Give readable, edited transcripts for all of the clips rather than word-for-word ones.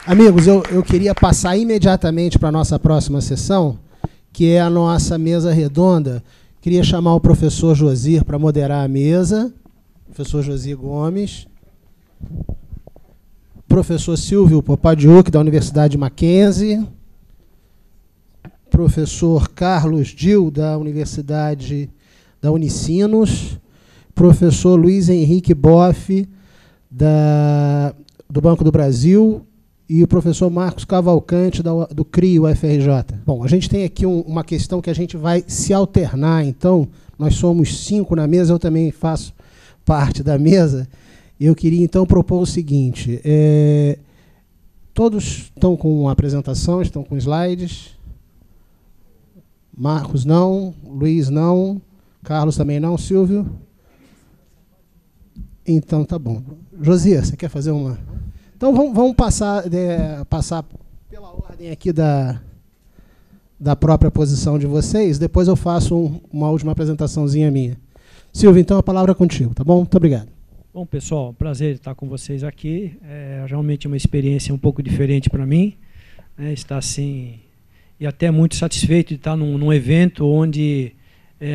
Amigos, eu queria passar imediatamente para a nossa próxima sessão, que é a nossa mesa redonda. Queria chamar o professor Josir para moderar a mesa. Professor Josir Gomes. Professor Silvio Popadiuk, da Universidade Mackenzie. Professor Carlos Dil, da Universidade da Unicinos. Professor Luiz Henrique Boff, do Banco do Brasil. E o professor Marcos Cavalcante, do CRI, UFRJ. Bom, a gente tem aqui uma questão que a gente vai se alternar, então, nós somos 5 na mesa, eu também faço parte da mesa. Eu queria, então, propor o seguinte, todos estão com apresentação, estão com slides? Marcos não, Luiz não, Carlos também não, Silvio? Então, tá bom. Josias, você quer fazer uma... Então, vamos passar pela ordem aqui da própria posição de vocês, depois eu faço uma última apresentaçãozinha minha. Silvio, então a palavra é contigo, tá bom? Muito obrigado. Bom, pessoal, prazer estar com vocês aqui. É realmente uma experiência um pouco diferente para mim, né? Estar assim, e até muito satisfeito de estar num evento onde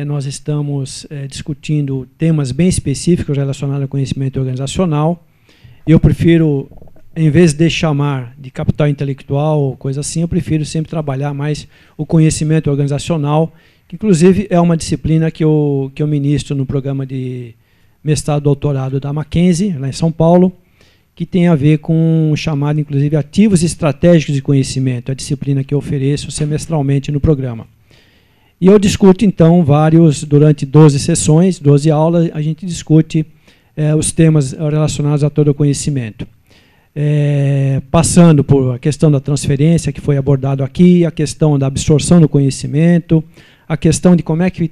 nós estamos discutindo temas bem específicos relacionados ao conhecimento organizacional. Eu prefiro, em vez de chamar de capital intelectual ou coisa assim, eu prefiro sempre trabalhar mais o conhecimento organizacional, que inclusive é uma disciplina que eu ministro no programa de mestrado e doutorado da Mackenzie, lá em São Paulo, que tem a ver com o chamado, inclusive, ativos estratégicos de conhecimento, a disciplina que eu ofereço semestralmente no programa. E eu discuto, então, durante 12 sessões, 12 aulas, a gente discute os temas relacionados a todo o conhecimento. Passando por a questão da transferência, que foi abordado aqui, a questão da absorção do conhecimento, a questão de como é que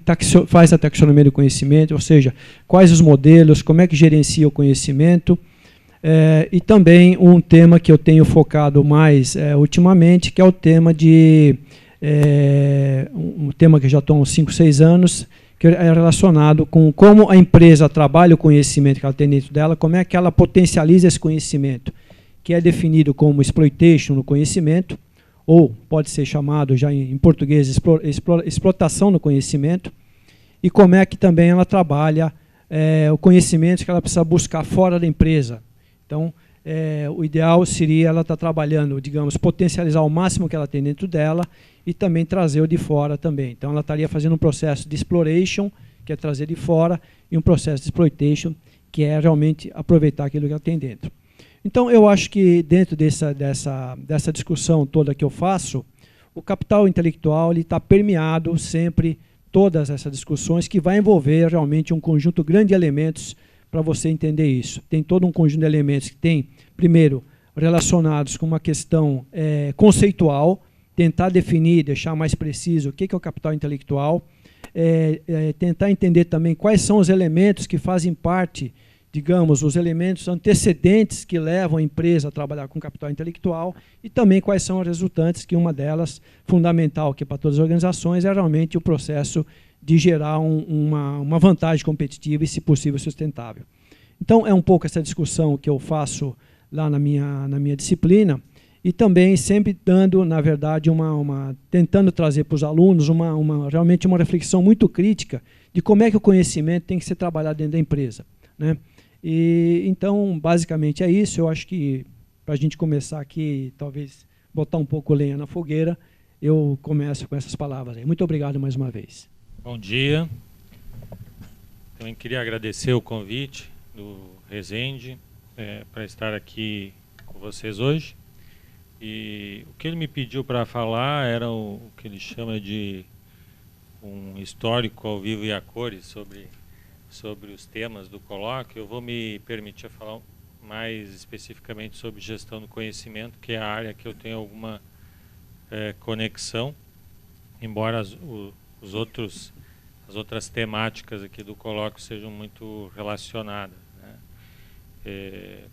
faz a taxonomia do conhecimento, ou seja, quais os modelos, como é que gerencia o conhecimento, e também um tema que eu tenho focado mais ultimamente, que é o tema um tema que já estou há uns 5, 6 anos, que é relacionado com como a empresa trabalha o conhecimento que ela tem dentro dela, como é que ela potencializa esse conhecimento, que é definido como exploitation no conhecimento, ou pode ser chamado já em português explotação no conhecimento, e como é que também ela trabalha o conhecimento que ela precisa buscar fora da empresa. Então, o ideal seria ela estar trabalhando, digamos, potencializar o máximo que ela tem dentro dela e também trazer o de fora também. Então, ela estaria fazendo um processo de exploration, que é trazer de fora, e um processo de exploitation, que é realmente aproveitar aquilo que ela tem dentro. Então, eu acho que dentro dessa discussão toda que eu faço, o capital intelectual está permeado sempre todas essas discussões que vai envolver realmente um conjunto grande de elementos para você entender isso. Tem todo um conjunto de elementos que tem, primeiro, relacionados com uma questão conceitual, tentar definir, deixar mais preciso o que é o capital intelectual, tentar entender também quais são os elementos que fazem parte, digamos, os elementos antecedentes que levam a empresa a trabalhar com capital intelectual e também quais são as resultantes, que uma delas, fundamental que para todas as organizações, é realmente o processo de gerar uma vantagem competitiva e, se possível, sustentável. Então, é um pouco essa discussão que eu faço lá na minha disciplina e também sempre dando, na verdade, tentando trazer para os alunos realmente uma reflexão muito crítica de como é que o conhecimento tem que ser trabalhado dentro da empresa, né? E, então, basicamente é isso. Eu acho que, para a gente começar aqui, talvez botar um pouco lenha na fogueira, eu começo com essas palavras aí. Muito obrigado mais uma vez. Bom dia. Também queria agradecer o convite do Rezende para estar aqui com vocês hoje. E o que ele me pediu para falar era o que ele chama de um histórico ao vivo e a cores sobre os temas do colóquio. Eu vou me permitir falar mais especificamente sobre gestão do conhecimento, que é a área que eu tenho alguma conexão, embora as outras temáticas aqui do colóquio sejam muito relacionadas, né?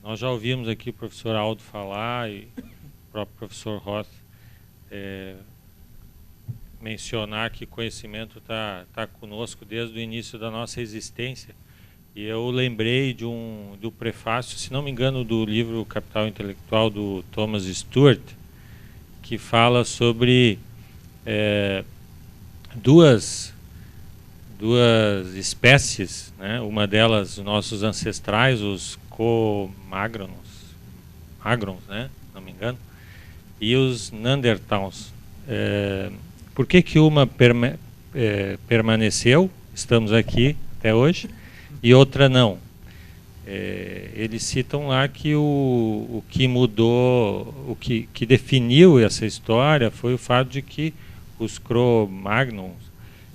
Nós já ouvimos aqui o professor Aldo falar e o próprio professor Roth mencionar que conhecimento está conosco desde o início da nossa existência, E eu lembrei do prefácio, se não me engano, do livro Capital Intelectual do Thomas Stuart, que fala sobre duas espécies, né? Uma delas, nossos ancestrais, os Cro-Magrons, né? Não me engano, e os Neanderthals. Por que uma permaneceu, estamos aqui até hoje, e outra não? Eles citam lá que o que mudou, o que definiu essa história foi o fato de que os Cro-Magnons,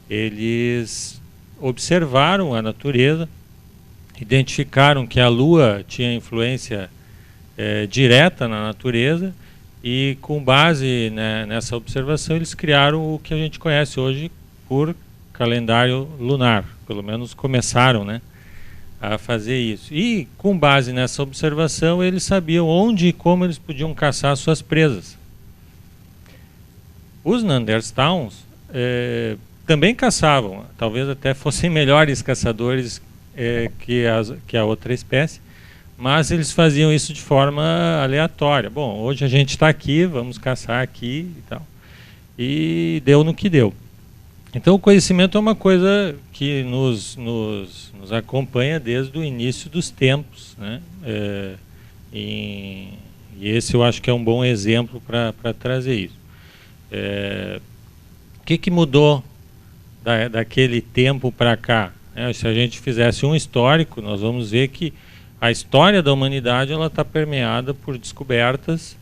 eles observaram a natureza, identificaram que a Lua tinha influência direta na natureza, e com base, né, nessa observação eles criaram o que a gente conhece hoje por calendário lunar. Pelo menos começaram, né, a fazer isso. E com base nessa observação eles sabiam onde e como eles podiam caçar suas presas. Os Neanderthals também caçavam, talvez até fossem melhores caçadores que a outra espécie, mas eles faziam isso de forma aleatória. Bom, hoje a gente está aqui, vamos caçar aqui e tal. E deu no que deu. Então o conhecimento é uma coisa que nos acompanha desde o início dos tempos, né? E esse eu acho que é um bom exemplo para trazer isso. O que mudou daquele tempo para cá? Se a gente fizesse um histórico, nós vamos ver que a história da humanidade ela está permeada por descobertas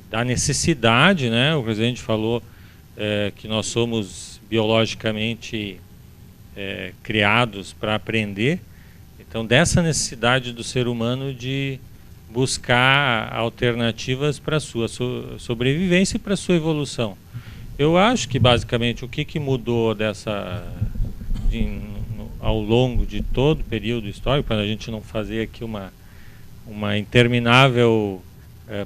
da necessidade, né? O presidente falou que nós somos biologicamente criados para aprender. Então, dessa necessidade do ser humano de buscar alternativas para a sua sobrevivência e para a sua evolução. Eu acho que, basicamente, o que mudou ao longo de todo o período histórico, para a gente não fazer aqui uma interminável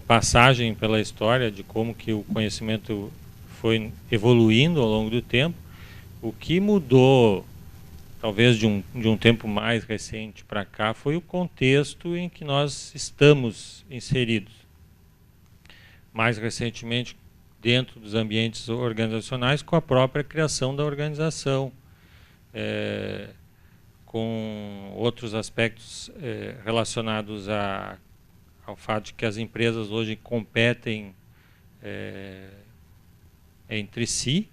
passagem pela história de como que o conhecimento foi evoluindo ao longo do tempo, o que mudou, talvez de um tempo mais recente para cá, foi o contexto em que nós estamos inseridos. Mais recentemente, dentro dos ambientes organizacionais, com a própria criação da organização, com outros aspectos relacionados ao fato de que as empresas hoje competem entre si,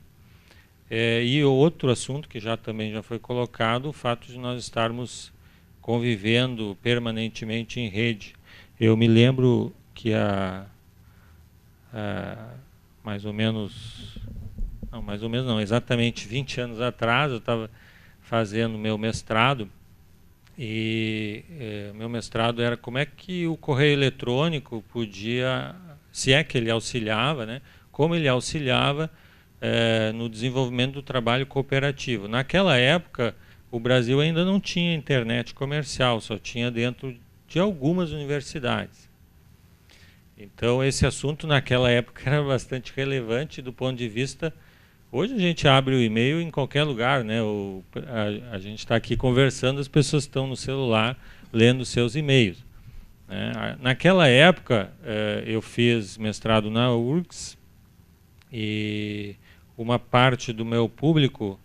e outro assunto que também já foi colocado, o fato de nós estarmos convivendo permanentemente em rede. Eu me lembro que exatamente 20 anos atrás, eu estava fazendo meu mestrado, e meu mestrado era como é que o correio eletrônico podia, se é que ele auxiliava, né, como ele auxiliava no desenvolvimento do trabalho cooperativo. Naquela época, o Brasil ainda não tinha internet comercial, só tinha dentro de algumas universidades. Então, esse assunto naquela época era bastante relevante do ponto de vista... Hoje a gente abre o e-mail em qualquer lugar, né? A gente está aqui conversando, as pessoas estão no celular lendo seus e-mails, né? Naquela época, eu fiz mestrado na URGS, e uma parte do meu público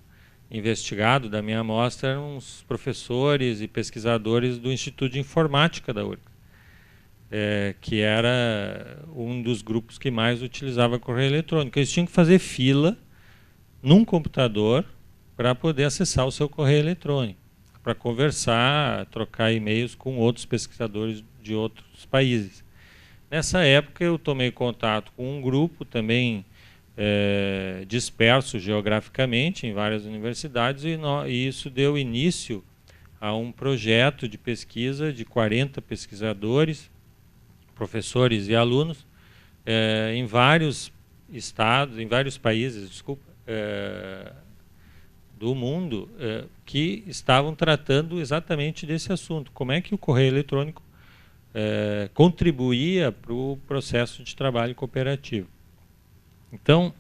investigado, da minha amostra, eram os professores e pesquisadores do Instituto de Informática da URGS, que era um dos grupos que mais utilizava correio eletrônico. Eles tinham que fazer fila num computador para poder acessar o seu correio eletrônico, para conversar, trocar e-mails com outros pesquisadores de outros países. Nessa época eu tomei contato com um grupo também disperso geograficamente em várias universidades, e isso deu início a um projeto de pesquisa de 40 pesquisadores, professores e alunos, em vários estados, em vários países, do mundo, que estavam tratando exatamente desse assunto. Como é que o correio eletrônico contribuía para o processo de trabalho cooperativo. Então,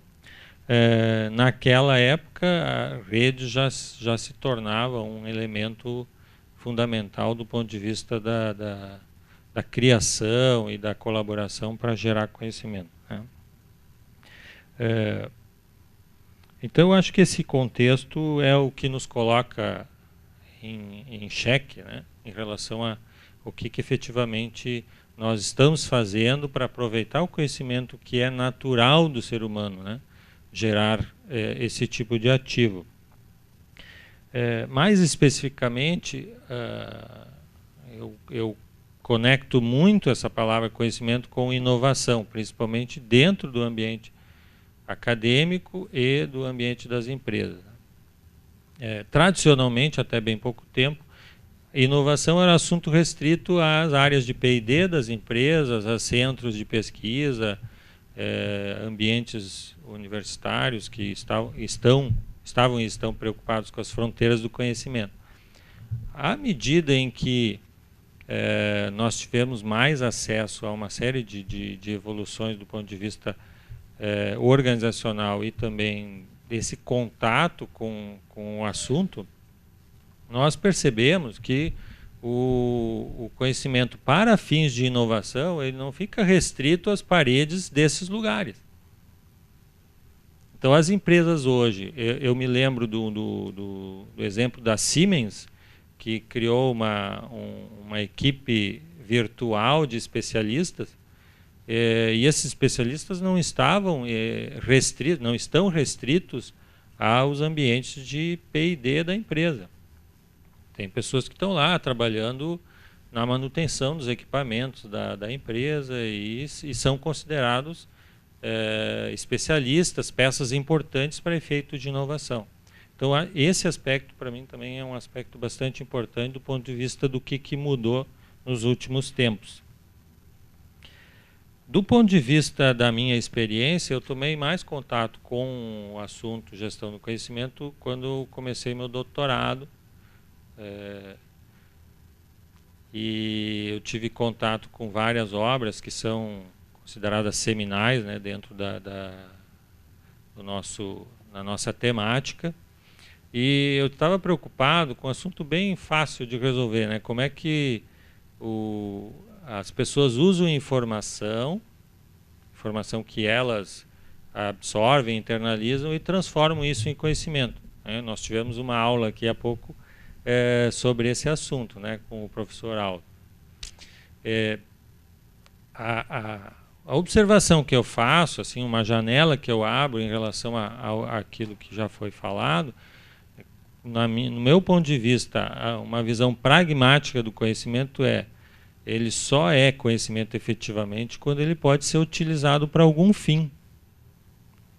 naquela época a rede já se tornava um elemento fundamental do ponto de vista da criação e da colaboração para gerar conhecimento, né? Então eu acho que esse contexto é o que nos coloca em xeque, né, em relação a o que efetivamente nós estamos fazendo para aproveitar o conhecimento que é natural do ser humano, né, gerar esse tipo de ativo. Mais especificamente, eu conecto muito essa palavra conhecimento com inovação, principalmente dentro do ambiente acadêmico e do ambiente das empresas. Tradicionalmente, até bem pouco tempo, inovação era assunto restrito às áreas de P&D das empresas, a centros de pesquisa, ambientes universitários que estavam e estão preocupados com as fronteiras do conhecimento. À medida em que nós tivemos mais acesso a uma série de evoluções do ponto de vista organizacional e também desse contato com o assunto, nós percebemos que o conhecimento para fins de inovação ele não fica restrito às paredes desses lugares. Então as empresas hoje, eu me lembro do exemplo da Siemens, que criou uma equipe virtual de especialistas, e esses especialistas não estão restritos aos ambientes de P&D da empresa. Tem pessoas que estão lá trabalhando na manutenção dos equipamentos da empresa e são considerados especialistas, peças importantes para efeito de inovação. Então esse aspecto para mim também é um aspecto bastante importante do ponto de vista do que mudou nos últimos tempos. Do ponto de vista da minha experiência, eu tomei mais contato com o assunto gestão do conhecimento quando comecei meu doutorado. E eu tive contato com várias obras que são consideradas seminais, né, dentro da nossa temática. E eu estava preocupado com um assunto bem fácil de resolver, né? Como é que as pessoas usam informação que elas absorvem, internalizam e transformam isso em conhecimento, né? Nós tivemos uma aula aqui há pouco sobre esse assunto, né, com o professor Aldo. A observação que eu faço, assim, uma janela que eu abro em relação àquilo que já foi falado, no meu ponto de vista, uma visão pragmática do conhecimento ele só é conhecimento efetivamente quando ele pode ser utilizado para algum fim,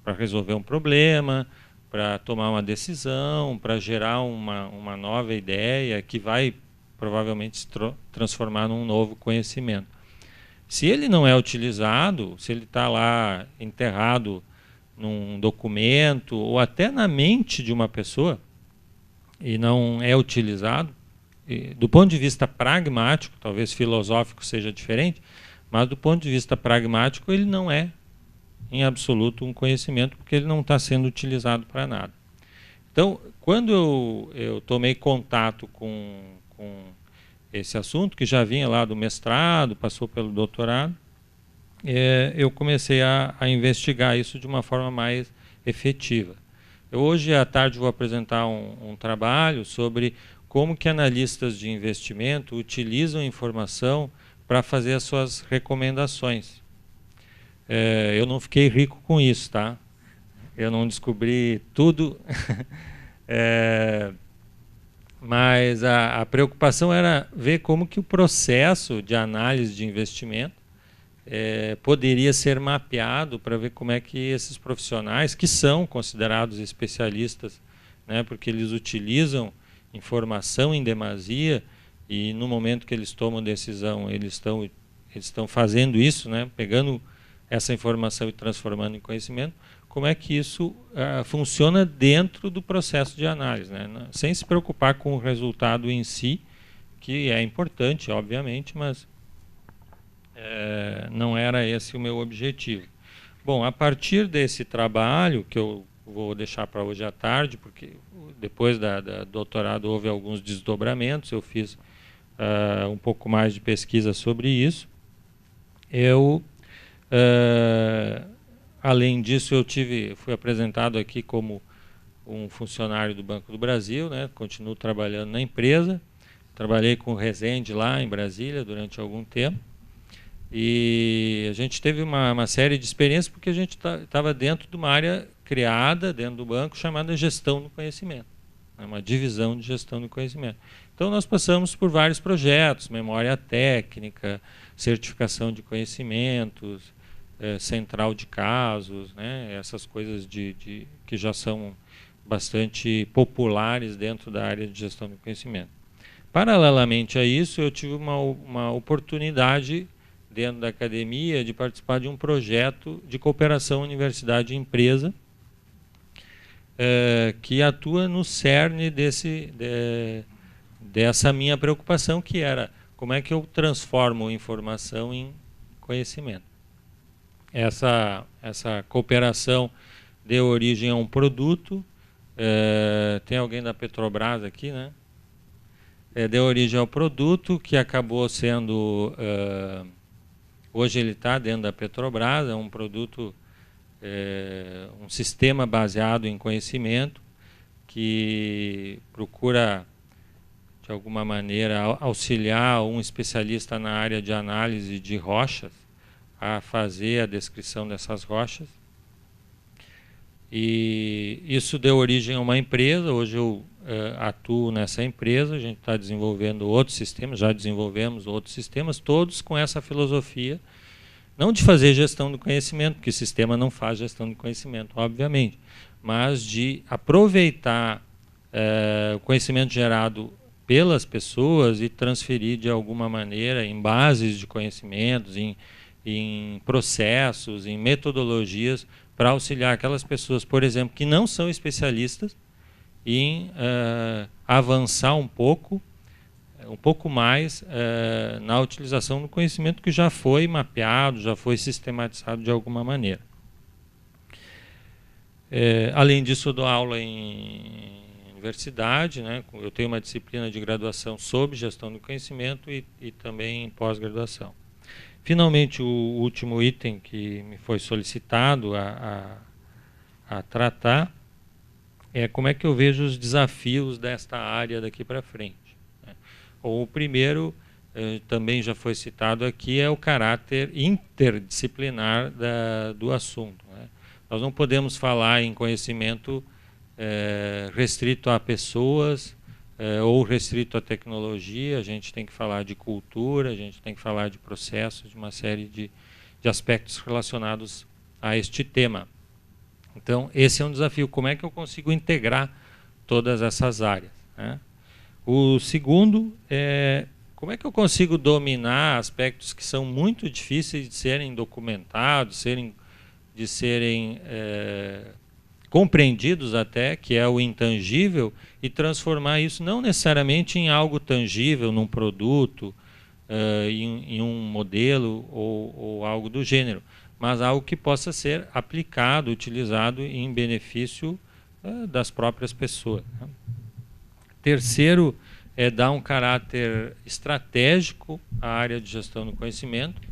para resolver um problema, para tomar uma decisão, para gerar uma nova ideia que vai provavelmente se transformar num novo conhecimento. Se ele não é utilizado, se ele está lá enterrado num documento ou até na mente de uma pessoa e não é utilizado, do ponto de vista pragmático, talvez filosófico seja diferente, mas do ponto de vista pragmático ele não é em absoluto um conhecimento, porque ele não está sendo utilizado para nada. Então, quando eu tomei contato com esse assunto, que já vinha lá do mestrado, passou pelo doutorado, eu comecei a investigar isso de uma forma mais efetiva. Hoje à tarde vou apresentar um trabalho sobre como que analistas de investimento utilizam informação para fazer as suas recomendações. Eu não fiquei rico com isso, tá? Eu não descobri tudo, mas a preocupação era ver como que o processo de análise de investimento poderia ser mapeado para ver como é que esses profissionais, que são considerados especialistas, né, porque eles utilizam informação em demasia e no momento que eles tomam decisão, eles estão fazendo isso, né, pegando essa informação e transformando em conhecimento, como é que isso funciona dentro do processo de análise, né, sem se preocupar com o resultado em si, que é importante, obviamente, mas não era esse o meu objetivo. Bom, a partir desse trabalho, que eu vou deixar para hoje à tarde, porque depois da doutorado houve alguns desdobramentos, eu fiz um pouco mais de pesquisa sobre isso. Além disso, fui apresentado aqui como um funcionário do Banco do Brasil, né? Continuo trabalhando na empresa. Trabalhei com o Rezende lá em Brasília durante algum tempo. E a gente teve uma série de experiências porque a gente estava dentro de uma área criada dentro do banco chamada gestão do conhecimento, né? Uma divisão de gestão do conhecimento. Então nós passamos por vários projetos, memória técnica, certificação de conhecimentos, central de casos, né? Essas coisas que já são bastante populares dentro da área de gestão do conhecimento. Paralelamente a isso, eu tive uma oportunidade dentro da academia de participar de um projeto de cooperação universidade-empresa que atua no cerne dessa minha preocupação, que era como é que eu transformo informação em conhecimento. Essa cooperação deu origem a um produto, tem alguém da Petrobras aqui, né? Deu origem ao produto que acabou sendo... hoje ele está dentro da Petrobras, é um produto, um sistema baseado em conhecimento que procura, de alguma maneira, auxiliar um especialista na área de análise de rochas a fazer a descrição dessas rochas. E isso deu origem a uma empresa. Hoje eu atuo nessa empresa. A gente está desenvolvendo outros sistemas, já desenvolvemos outros sistemas, todos com essa filosofia, não de fazer gestão do conhecimento, porque o sistema não faz gestão do conhecimento, obviamente, mas de aproveitar o conhecimento gerado pelas pessoas e transferir de alguma maneira em bases de conhecimentos, em processos, em metodologias, para auxiliar aquelas pessoas, por exemplo, que não são especialistas, em avançar um pouco mais na utilização do conhecimento que já foi mapeado, já foi sistematizado de alguma maneira. Além disso, eu dou aula em universidade, né? Eu tenho uma disciplina de graduação sobre gestão do conhecimento e também em pós-graduação. Finalmente, o último item que me foi solicitado a tratar é como é que eu vejo os desafios desta área daqui para frente, né? O primeiro, também já foi citado aqui, é o caráter interdisciplinar do assunto, né? Nós não podemos falar em conhecimento restrito a pessoas, ou restrito à tecnologia. A gente tem que falar de cultura, a gente tem que falar de processos, de uma série de aspectos relacionados a este tema. Então, esse é um desafio. Como é que eu consigo integrar todas essas áreas, né? O segundo é como é que eu consigo dominar aspectos que são muito difíceis de serem documentados, de serem compreendidos até, que é o intangível, e transformar isso não necessariamente em algo tangível, num produto, em um modelo ou algo do gênero, mas algo que possa ser aplicado, utilizado em benefício das próprias pessoas, né? Terceiro é dar um caráter estratégico à área de gestão do conhecimento.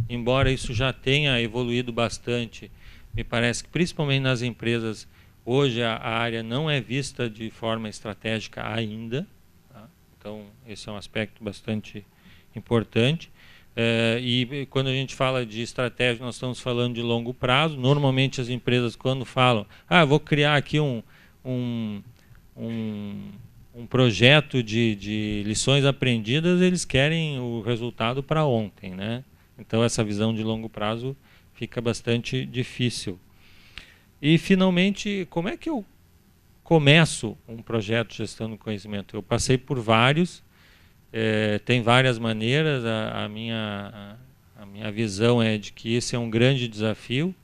Embora isso já tenha evoluído bastante, me parece que principalmente nas empresas, hoje a área não é vista de forma estratégica ainda, tá? Então esse é um aspecto bastante importante. E quando a gente fala de estratégia, nós estamos falando de longo prazo. Normalmente as empresas, quando falam, vou criar aqui um projeto de lições aprendidas, eles querem o resultado para ontem, né? Então essa visão de longo prazo fica bastante difícil. E finalmente, como é que eu começo um projeto de gestão do conhecimento? Eu passei por vários, tem várias maneiras. A minha visão é de que esse é um grande desafio,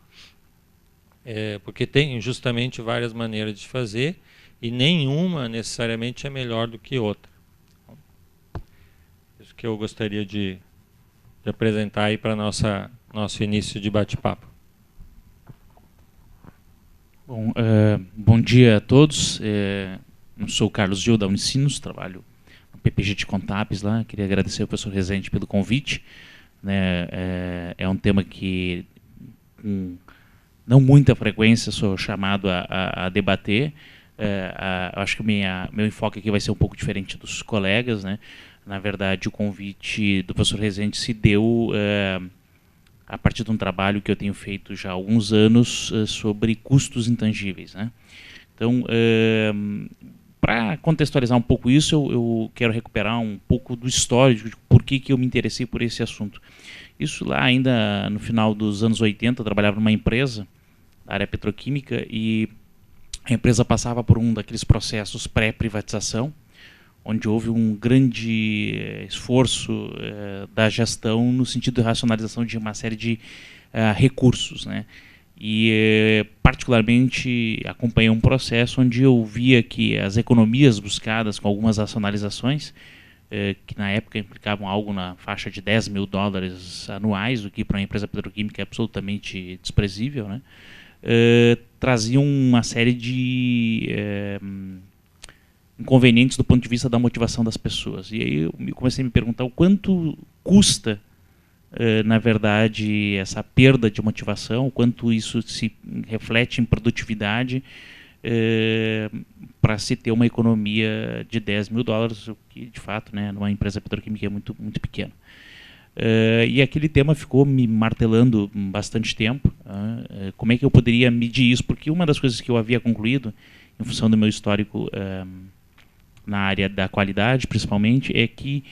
porque tem justamente várias maneiras de fazer, e nenhuma necessariamente é melhor do que outra. Isso que eu gostaria de apresentar aí para nosso início de bate-papo. Bom, bom dia a todos. Eu sou o Carlos Gil, da Unicinos, trabalho no PPG de Contábeis lá. Queria agradecer ao professor Rezende pelo convite. Né, é um tema que, com não muita frequência, sou chamado a debater. Acho que meu enfoque aqui vai ser um pouco diferente dos colegas. Né? Na verdade, o convite do professor Rezende se deu a partir de um trabalho que eu tenho feito já há alguns anos sobre custos intangíveis. Né? Então, para contextualizar um pouco isso, eu quero recuperar um pouco do histórico de por que eu me interessei por esse assunto. Isso lá ainda no final dos anos 80, eu trabalhava numa empresa, na área petroquímica, e a empresa passava por um daqueles processos pré-privatização, onde houve um grande esforço da gestão no sentido de racionalização de uma série de recursos. Né? E, particularmente, acompanhei um processo onde eu via que as economias buscadas com algumas racionalizações, que na época implicavam algo na faixa de $10 mil anuais, o que para uma empresa petroquímica é absolutamente desprezível, né? Traziam uma série de inconvenientes do ponto de vista da motivação das pessoas. E aí eu comecei a me perguntar o quanto custa, na verdade, essa perda de motivação, o quanto isso se reflete em produtividade para se ter uma economia de $10 mil, o que, de fato, né, numa empresa petroquímica é muito, muito pequeno. E aquele tema ficou me martelando bastante tempo. Como é que eu poderia medir isso? Porque uma das coisas que eu havia concluído, em função do meu histórico na área da qualidade, principalmente, é que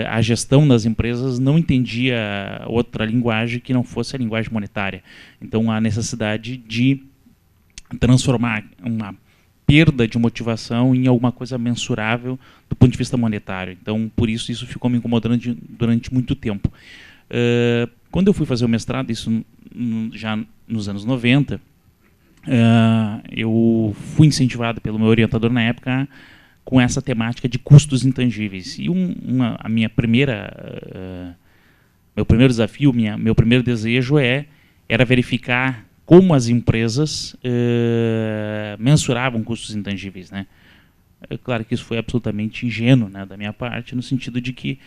a gestão das empresas não entendia outra linguagem que não fosse a linguagem monetária. Então, a necessidade de transformar uma perda de motivação em alguma coisa mensurável do ponto de vista monetário. Então, por isso ficou me incomodando durante muito tempo. Quando eu fui fazer o mestrado, isso já nos anos 90, eu fui incentivado pelo meu orientador na época com essa temática de custos intangíveis. E meu primeiro desafio, meu primeiro desejo era verificar como as empresas mensuravam custos intangíveis. Né? É claro que isso foi absolutamente ingênuo, né, da minha parte, no sentido de que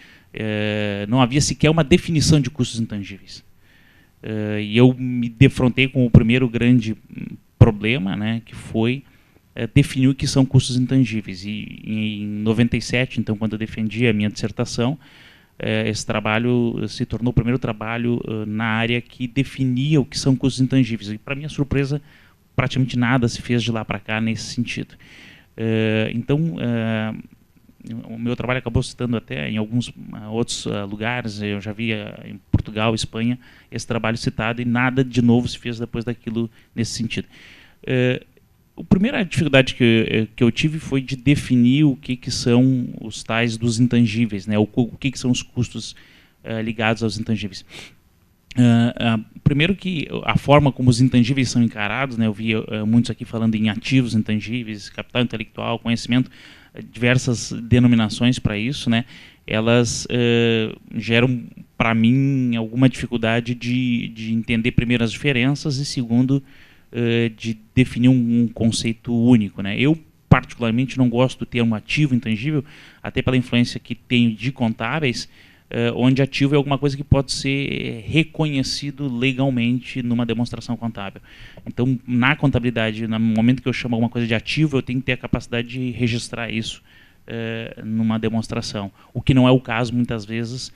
não havia sequer uma definição de custos intangíveis. E eu me defrontei com o primeiro grande problema, né, que foi definir o que são custos intangíveis. E em 97, então, quando eu defendi a minha dissertação, esse trabalho se tornou o primeiro trabalho na área que definia o que são custos intangíveis. E, para minha surpresa, praticamente nada se fez de lá para cá nesse sentido. Então, o meu trabalho acabou citando até em alguns outros lugares. Eu já vi em Portugal, Espanha, esse trabalho citado, e nada de novo se fez depois daquilo nesse sentido. A primeira dificuldade que eu tive foi de definir o que são os tais dos intangíveis, né? O que são os custos ligados aos intangíveis. Primeiro que a forma como os intangíveis são encarados, né? Eu vi muitos aqui falando em ativos intangíveis, capital intelectual, conhecimento, diversas denominações para isso, né? Elas geram, para mim, alguma dificuldade de entender, primeiro, as diferenças e, segundo, de definir um conceito único. Né? Eu, particularmente, não gosto do termo ativo intangível, até pela influência que tenho de contábeis, onde ativo é alguma coisa que pode ser reconhecido legalmente numa demonstração contábil. Então, na contabilidade, no momento que eu chamo alguma coisa de ativo, eu tenho que ter a capacidade de registrar isso numa demonstração, o que não é o caso muitas vezes,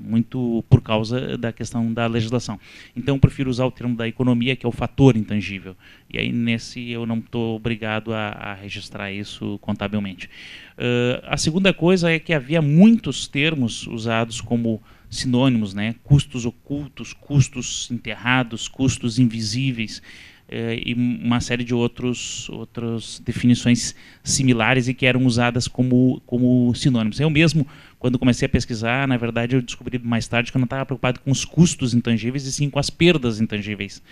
muito por causa da questão da legislação. Então eu prefiro usar o termo da economia, que é o fator intangível, e aí nesse eu não estou obrigado a registrar isso contabilmente. A segunda coisa é que havia muitos termos usados como sinônimos, né? Custos ocultos, custos enterrados, custos invisíveis, e uma série de outras definições similares e que eram usadas como sinônimos. Eu mesmo, quando comecei a pesquisar, na verdade eu descobri mais tarde que eu não estava preocupado com os custos intangíveis e sim com as perdas intangíveis,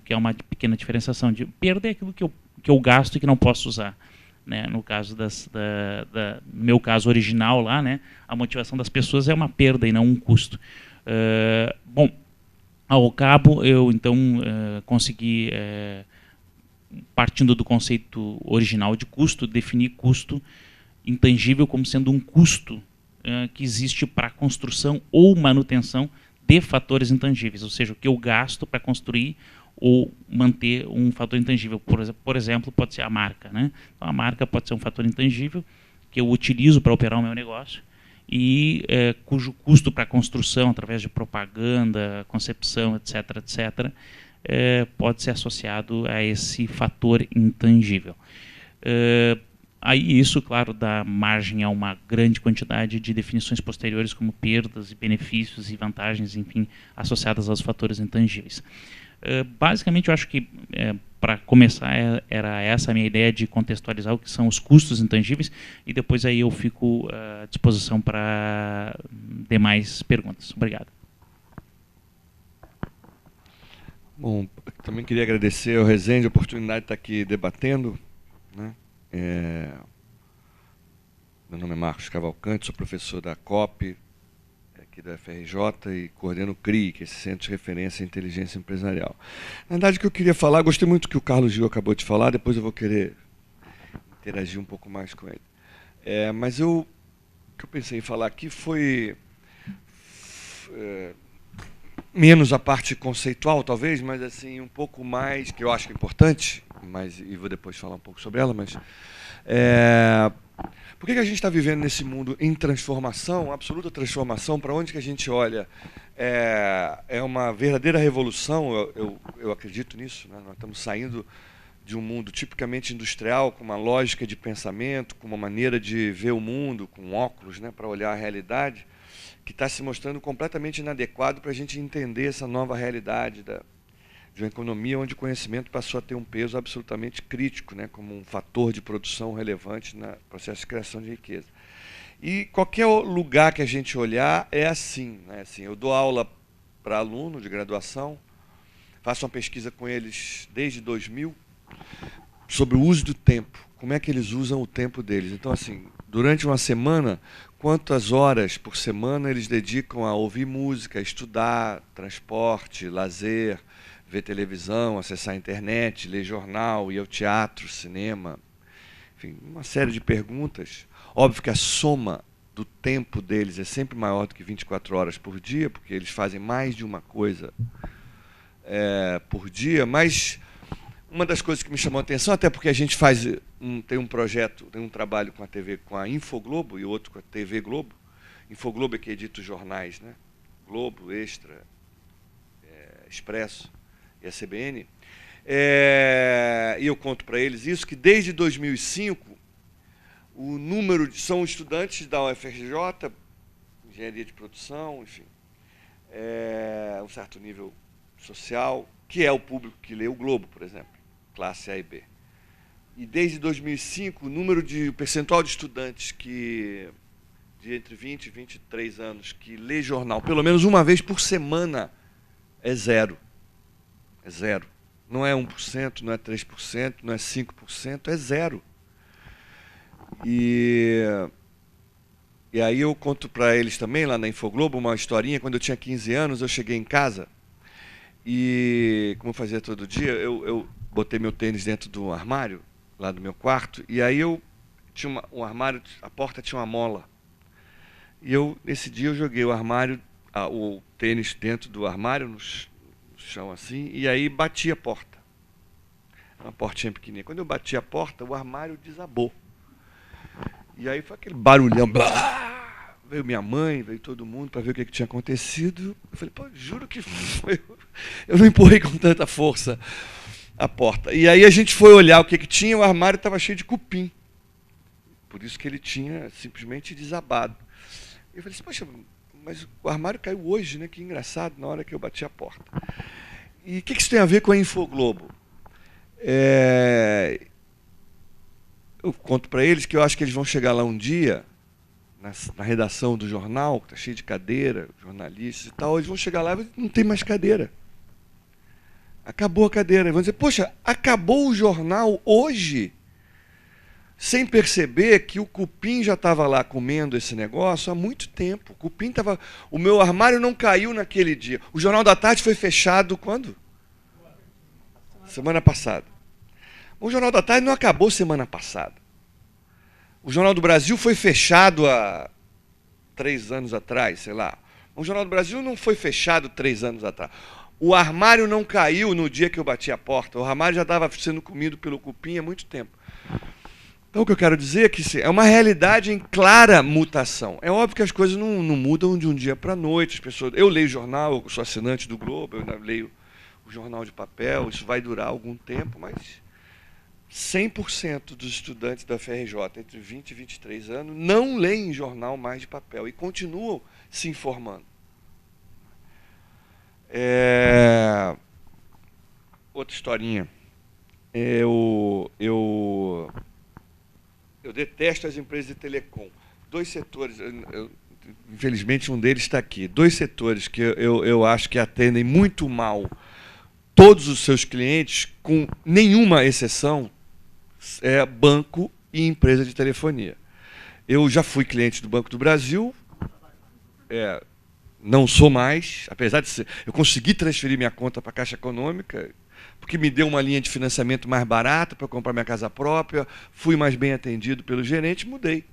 que é uma pequena diferenciação. Perda é aquilo que eu gasto e que não posso usar. Né? No caso no meu caso original lá, né, a motivação das pessoas é uma perda e não um custo. Bom, Ao cabo, eu então consegui, partindo do conceito original de custo, definir custo intangível como sendo um custo que existe para a construção ou manutenção de fatores intangíveis, ou seja, o que eu gasto para construir ou manter um fator intangível. Por exemplo, pode ser a marca, né? Então, a marca pode ser um fator intangível que eu utilizo para operar o meu negócio e cujo custo para a construção, através de propaganda, concepção, etc., etc., pode ser associado a esse fator intangível. Aí isso, claro, dá margem a uma grande quantidade de definições posteriores, como perdas e benefícios e vantagens, enfim, associadas aos fatores intangíveis. Basicamente, eu acho que, para começar, era essa a minha ideia de contextualizar o que são os custos intangíveis, e depois aí eu fico à disposição para demais perguntas. Obrigado. Bom, também queria agradecer ao Rezende a oportunidade de estar aqui debatendo, né? Meu nome é Marcos Cavalcante, sou professor da COP, aqui da FRJ, e coordeno o CRI, que é esse Centro de Referência em Inteligência Empresarial. Na verdade, o que eu queria falar, gostei muito do que o Carlos Gil acabou de falar, depois eu vou querer interagir um pouco mais com ele. Mas o que eu pensei em falar aqui foi menos a parte conceitual, talvez, mas assim um pouco mais, que eu acho que é importante, e vou depois falar um pouco sobre ela, mas por que a gente está vivendo nesse mundo em transformação, absoluta transformação? Para onde que a gente olha? É uma verdadeira revolução, eu acredito nisso, né? Nós estamos saindo de um mundo tipicamente industrial, com uma lógica de pensamento, com uma maneira de ver o mundo, com óculos, né, para olhar a realidade, que está se mostrando completamente inadequado para a gente entender essa nova realidade de uma economia onde o conhecimento passou a ter um peso absolutamente crítico, né, como um fator de produção relevante no processo de criação de riqueza. E qualquer lugar que a gente olhar é assim, né? Assim, eu dou aula para aluno de graduação, faço uma pesquisa com eles desde 2000 sobre o uso do tempo, como é que eles usam o tempo deles. Então, assim, durante uma semana, quantas horas por semana eles dedicam a ouvir música, estudar, transporte, lazer, ver televisão, acessar a internet, ler jornal, ir ao teatro, cinema, enfim, uma série de perguntas. Óbvio que a soma do tempo deles é sempre maior do que 24 horas por dia, porque eles fazem mais de uma coisa por dia, mas uma das coisas que me chamou a atenção, até porque a gente tem um projeto, tem um trabalho com a TV, com a Infoglobo, e outro com a TV Globo. Infoglobo é que edita os jornais, né? Globo, Extra, Expresso e a CBN. E eu conto para eles isso, que desde 2005, o número são estudantes da UFRJ, engenharia de produção, enfim, um certo nível social, que é o público que lê o Globo, por exemplo, classe A e B. E desde 2005, o percentual de estudantes de entre 20 e 23 anos que lê jornal pelo menos uma vez por semana é zero. É zero. Não é 1%, não é 3%, não é 5%, é zero. E aí eu conto para eles também, lá na Infoglobo, uma historinha. Quando eu tinha 15 anos, eu cheguei em casa e, como eu fazia todo dia, eu botei meu tênis dentro do armário, lá do meu quarto, e aí eu tinha um armário, a porta tinha uma mola. E nesse dia eu joguei o tênis dentro do armário, no chão assim, e aí bati a porta. Uma portinha pequenininha. Quando eu bati a porta, o armário desabou. E aí foi aquele barulhão. Blá! Veio minha mãe, veio todo mundo para ver o que tinha acontecido. Eu falei, pô, juro que foi. Eu não empurrei com tanta força a porta. E aí a gente foi olhar o que tinha, o armário estava cheio de cupim. Por isso que ele tinha simplesmente desabado. Eu falei assim, poxa, mas o armário caiu hoje, né? Que engraçado, na hora que eu bati a porta. E o que isso tem a ver com a Infoglobo? Eu conto para eles que eu acho que eles vão chegar lá um dia, na redação do jornal, que está cheio de cadeira, jornalistas e tal, eles vão chegar lá e não tem mais cadeira. Acabou a cadeira. Eles vão dizer, poxa, acabou o jornal hoje? sem perceber que o cupim já estava lá comendo esse negócio há muito tempo. O cupim estava... O meu armário não caiu naquele dia. O Jornal da Tarde foi fechado quando? Semana passada. O Jornal da Tarde não acabou semana passada. O Jornal do Brasil foi fechado há 3 anos atrás, sei lá. O Jornal do Brasil não foi fechado 3 anos atrás. O armário não caiu no dia que eu bati a porta. O armário já estava sendo comido pelo cupim há muito tempo. Então, o que eu quero dizer é que é uma realidade em clara mutação. É óbvio que as coisas não mudam de um dia para a noite. As pessoas, eu leio jornal, eu sou assinante do Globo, eu leio o jornal de papel, isso vai durar algum tempo, mas 100% dos estudantes da FRJ entre 20 e 23 anos não leem jornal mais de papel e continuam se informando. Outra historinha. Eu detesto as empresas de telecom. 2 setores, infelizmente um deles está aqui. 2 setores que eu acho que atendem muito mal todos os seus clientes, com nenhuma exceção, é banco e empresa de telefonia. Eu já fui cliente do Banco do Brasil, não sou mais, apesar de ser... Eu consegui transferir minha conta para a Caixa Econômica, porque me deu uma linha de financiamento mais barata para comprar minha casa própria, fui mais bem atendido pelo gerente, mudei.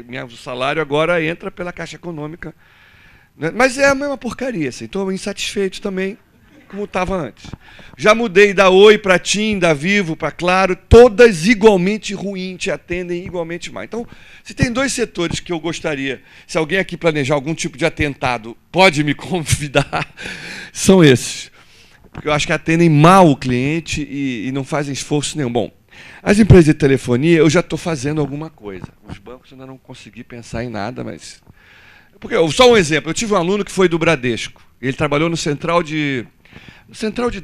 Meu salário agora entra pela Caixa Econômica. Mas é a mesma porcaria, assim. Estou insatisfeito também, como estava antes. Já mudei da Oi para TIM, da Vivo para Claro, todas igualmente ruins, te atendem igualmente mal. Então, se tem 2 setores que eu gostaria, se alguém aqui planejar algum tipo de atentado, pode me convidar, são esses. Porque eu acho que atendem mal o cliente e não fazem esforço nenhum. Bom, as empresas de telefonia, eu já estou fazendo alguma coisa. Os bancos ainda não consegui pensar em nada, mas... Porque, só um exemplo, eu tive um aluno que foi do Bradesco. Ele trabalhou no central de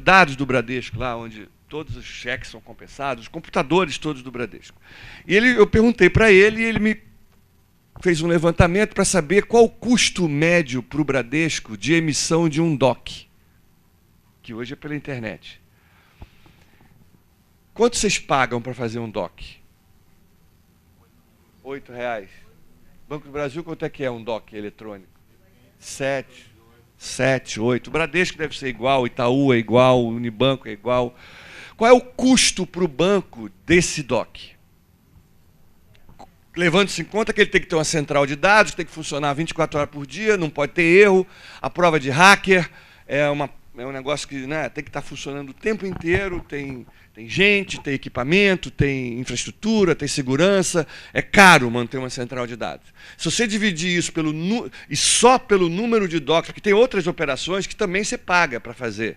dados do Bradesco, lá onde todos os cheques são compensados, os computadores todos do Bradesco. E eu perguntei para ele e ele me fez um levantamento para saber qual o custo médio para o Bradesco de emissão de um DOC, que hoje é pela internet. Quanto vocês pagam para fazer um DOC? R$8. Banco do Brasil, quanto é que é um DOC eletrônico? 7, 8. O Bradesco deve ser igual, Itaú é igual, o Unibanco é igual. Qual é o custo para o banco desse DOC? Levando-se em conta que ele tem que ter uma central de dados, tem que funcionar 24 horas por dia, não pode ter erro, a prova de hacker é um negócio que, né, tem que estar funcionando o tempo inteiro, tem gente, tem equipamento, tem infraestrutura, tem segurança, é caro manter uma central de dados. Se você dividir isso só pelo número de DOCs, porque tem outras operações que também você paga para fazer.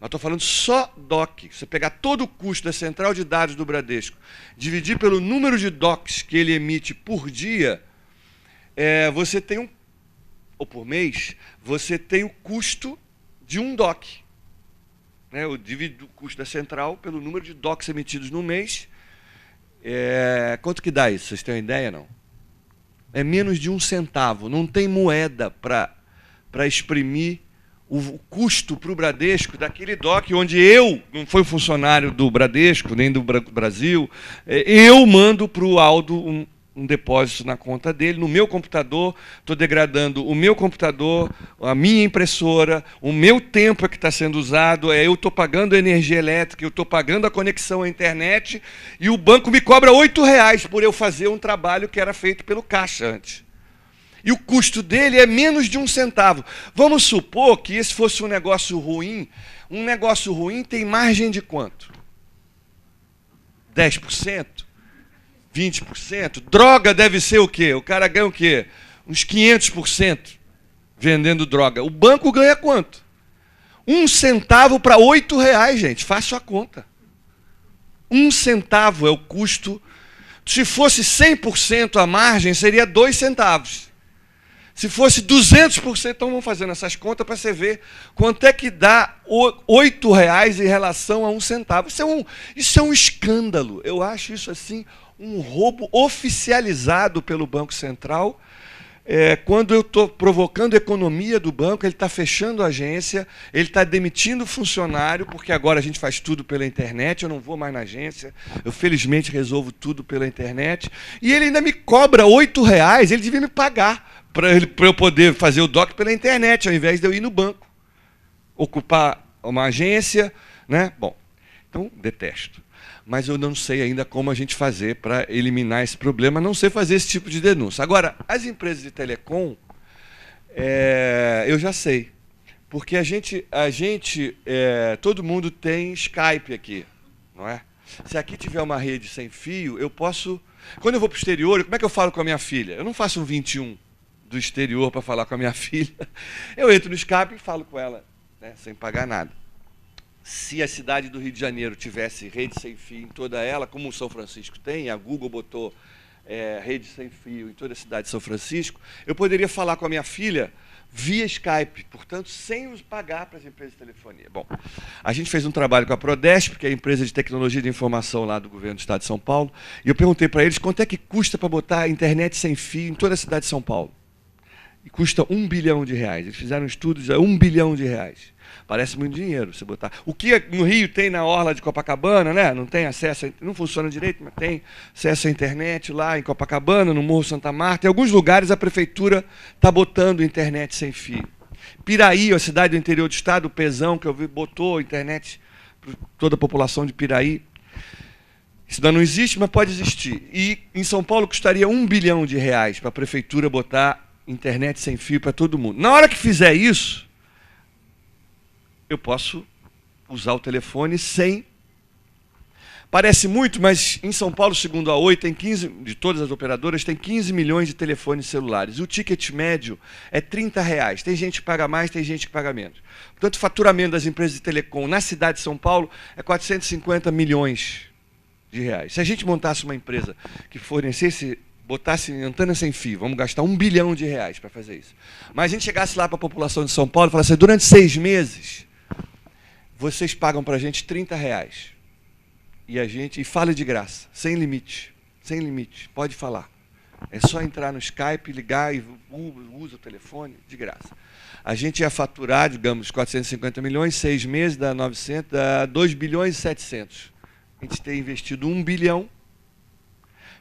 Mas estou falando só DOC. Você pegar todo o custo da central de dados do Bradesco, dividir pelo número de DOCs que ele emite por dia, você tem ou por mês, você tem o custo de um DOC. Eu divido o custo da central pelo número de DOCs emitidos no mês. Quanto que dá isso? Vocês têm uma ideia, não? É menos de 1 centavo. Não tem moeda para exprimir o custo para o Bradesco daquele DOC, onde eu, não fui funcionário do Bradesco, nem do Brasil, eu mando para o Aldo um depósito na conta dele, no meu computador, estou degradando o meu computador, a minha impressora, o meu tempo é que está sendo usado, eu estou pagando a energia elétrica, eu estou pagando a conexão à internet, e o banco me cobra R$8 por eu fazer um trabalho que era feito pelo caixa antes. E o custo dele é menos de 1 centavo. Vamos supor que esse fosse um negócio ruim. Um negócio ruim tem margem de quanto? 10%? 20%? Droga deve ser o quê? O cara ganha o quê? Uns 500% vendendo droga. O banco ganha quanto? 1 centavo para R$8, gente. Faça a conta. 1 centavo é o custo. Se fosse 100% a margem, seria 2 centavos. Se fosse 200%, então vamos fazendo essas contas para você ver quanto é que dá R$8 em relação a 1 centavo. Isso é um escândalo. Eu acho isso assim um roubo oficializado pelo Banco Central. quando eu estou provocando a economia do banco, ele está fechando a agência, ele está demitindo funcionário, porque agora a gente faz tudo pela internet, eu não vou mais na agência, eu felizmente resolvo tudo pela internet, e ele ainda me cobra R$8, ele devia me pagar para eu poder fazer o DOC pela internet, ao invés de eu ir no banco, ocupar uma agência, né? Bom, então detesto. Mas eu não sei ainda como a gente fazer para eliminar esse problema, não sei fazer esse tipo de denúncia. Agora, as empresas de telecom, eu já sei, porque todo mundo tem Skype aqui, não é? Se aqui tiver uma rede sem fio, eu posso... Quando eu vou para o exterior, como é que eu falo com a minha filha? Eu não faço um 21 do exterior para falar com a minha filha. Eu entro no Skype e falo com ela, né, sem pagar nada. Se a cidade do Rio de Janeiro tivesse rede sem fio em toda ela, como o São Francisco tem, a Google botou rede sem fio em toda a cidade de São Francisco, eu poderia falar com a minha filha via Skype, portanto, sem pagar para as empresas de telefonia. Bom, a gente fez um trabalho com a Prodesp, que é a empresa de tecnologia de informação lá do governo do estado de São Paulo, e eu perguntei para eles quanto é que custa para botar a internet sem fio em toda a cidade de São Paulo. E custa R$1 bilhão. Eles fizeram um estudo de R$1 bilhão. Parece muito dinheiro você botar. O que no Rio tem na orla de Copacabana, né? Não tem acesso, não funciona direito, mas tem acesso à internet lá em Copacabana, no Morro Santa Marta. Em alguns lugares a prefeitura está botando internet sem fio. Piraí, a cidade do interior do estado, o Pezão, que eu vi, botou internet para toda a população de Piraí. Isso ainda não existe, mas pode existir. E em São Paulo custaria R$1 bilhão para a prefeitura botar internet sem fio para todo mundo. Na hora que fizer isso, eu posso usar o telefone sem... Parece muito, mas em São Paulo, segundo a Oi, tem 15, de todas as operadoras, tem 15 milhões de telefones celulares. O ticket médio é R$30. Tem gente que paga mais, tem gente que paga menos. Portanto, o faturamento das empresas de telecom na cidade de São Paulo é 450 milhões de reais. Se a gente montasse uma empresa que fornecesse, botasse antena sem fio, vamos gastar R$1 bilhão para fazer isso. Mas a gente chegasse lá para a população de São Paulo e falasse, durante 6 meses... vocês pagam para a gente R$30 e fala de graça, sem limite, pode falar. É só entrar no Skype, ligar e usa o telefone de graça. A gente ia faturar, digamos, 450 milhões, 6 meses, dá 900, dá 2 bilhões e 700. A gente tem investido 1 bilhão.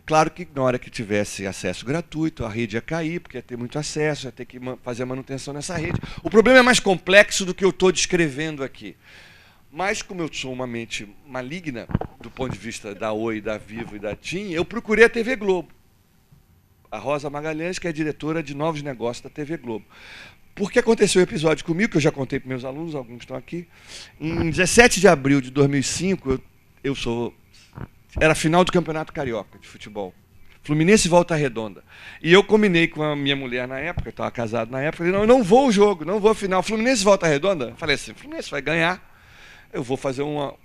Claro que na hora que tivesse acesso gratuito, a rede ia cair, porque ia ter muito acesso, ia ter que fazer a manutenção nessa rede. O problema é mais complexo do que eu estou descrevendo aqui. Mas, como eu sou uma mente maligna, do ponto de vista da Oi, da Vivo e da TIM, eu procurei a TV Globo. A Rosa Magalhães, que é a diretora de novos negócios da TV Globo. Porque aconteceu um episódio comigo, que eu já contei para meus alunos, alguns estão aqui. Em 17 de abril de 2005, era a final do Campeonato Carioca de futebol. Fluminense e Volta Redonda. E eu combinei com a minha mulher na época, eu estava casado na época, falei, não, eu não vou ao jogo, não vou à final. Fluminense e Volta Redonda? Falei assim, Fluminense vai ganhar, eu vou fazer uma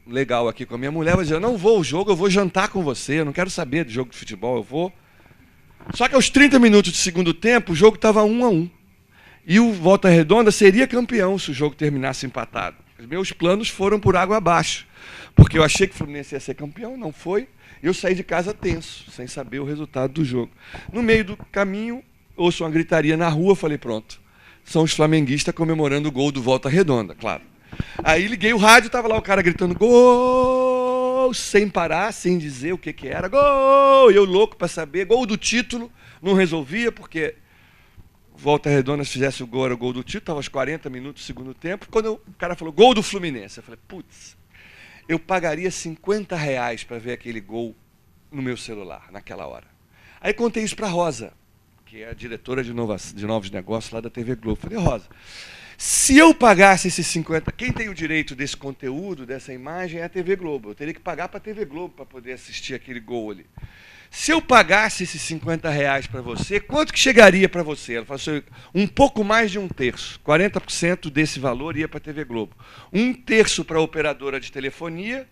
legal aqui com a minha mulher, mas eu não vou ao jogo, eu vou jantar com você, eu não quero saber de jogo de futebol, eu vou. Só que aos 30 minutos do segundo tempo, o jogo estava 1-1. E o Volta Redonda seria campeão se o jogo terminasse empatado. Os meus planos foram por água abaixo. Porque eu achei que o Fluminense ia ser campeão, não foi. E eu saí de casa tenso, sem saber o resultado do jogo. No meio do caminho, ouço uma gritaria na rua, falei, pronto. São os flamenguistas comemorando o gol do Volta Redonda, claro. Aí liguei o rádio, estava lá o cara gritando, gol! Sem parar, sem dizer o que era. Gol! E eu louco para saber. Gol do título, não resolvia, porque Volta Redonda, se fizesse o gol, era o gol do título, estava aos 40 minutos do segundo tempo. Quando o cara falou, gol do Fluminense, eu falei, putz, eu pagaria R$50 para ver aquele gol no meu celular, naquela hora. Aí contei isso para a Rosa, que é a diretora de novos negócios lá da TV Globo. Falei, Rosa, se eu pagasse esses 50, quem tem o direito desse conteúdo, dessa imagem, é a TV Globo. Eu teria que pagar para a TV Globo para poder assistir aquele gol ali. Se eu pagasse esses R$50 para você, quanto que chegaria para você? Ela falou assim, um pouco mais de 1/3. 40% desse valor ia para a TV Globo. 1/3 para a operadora de telefonia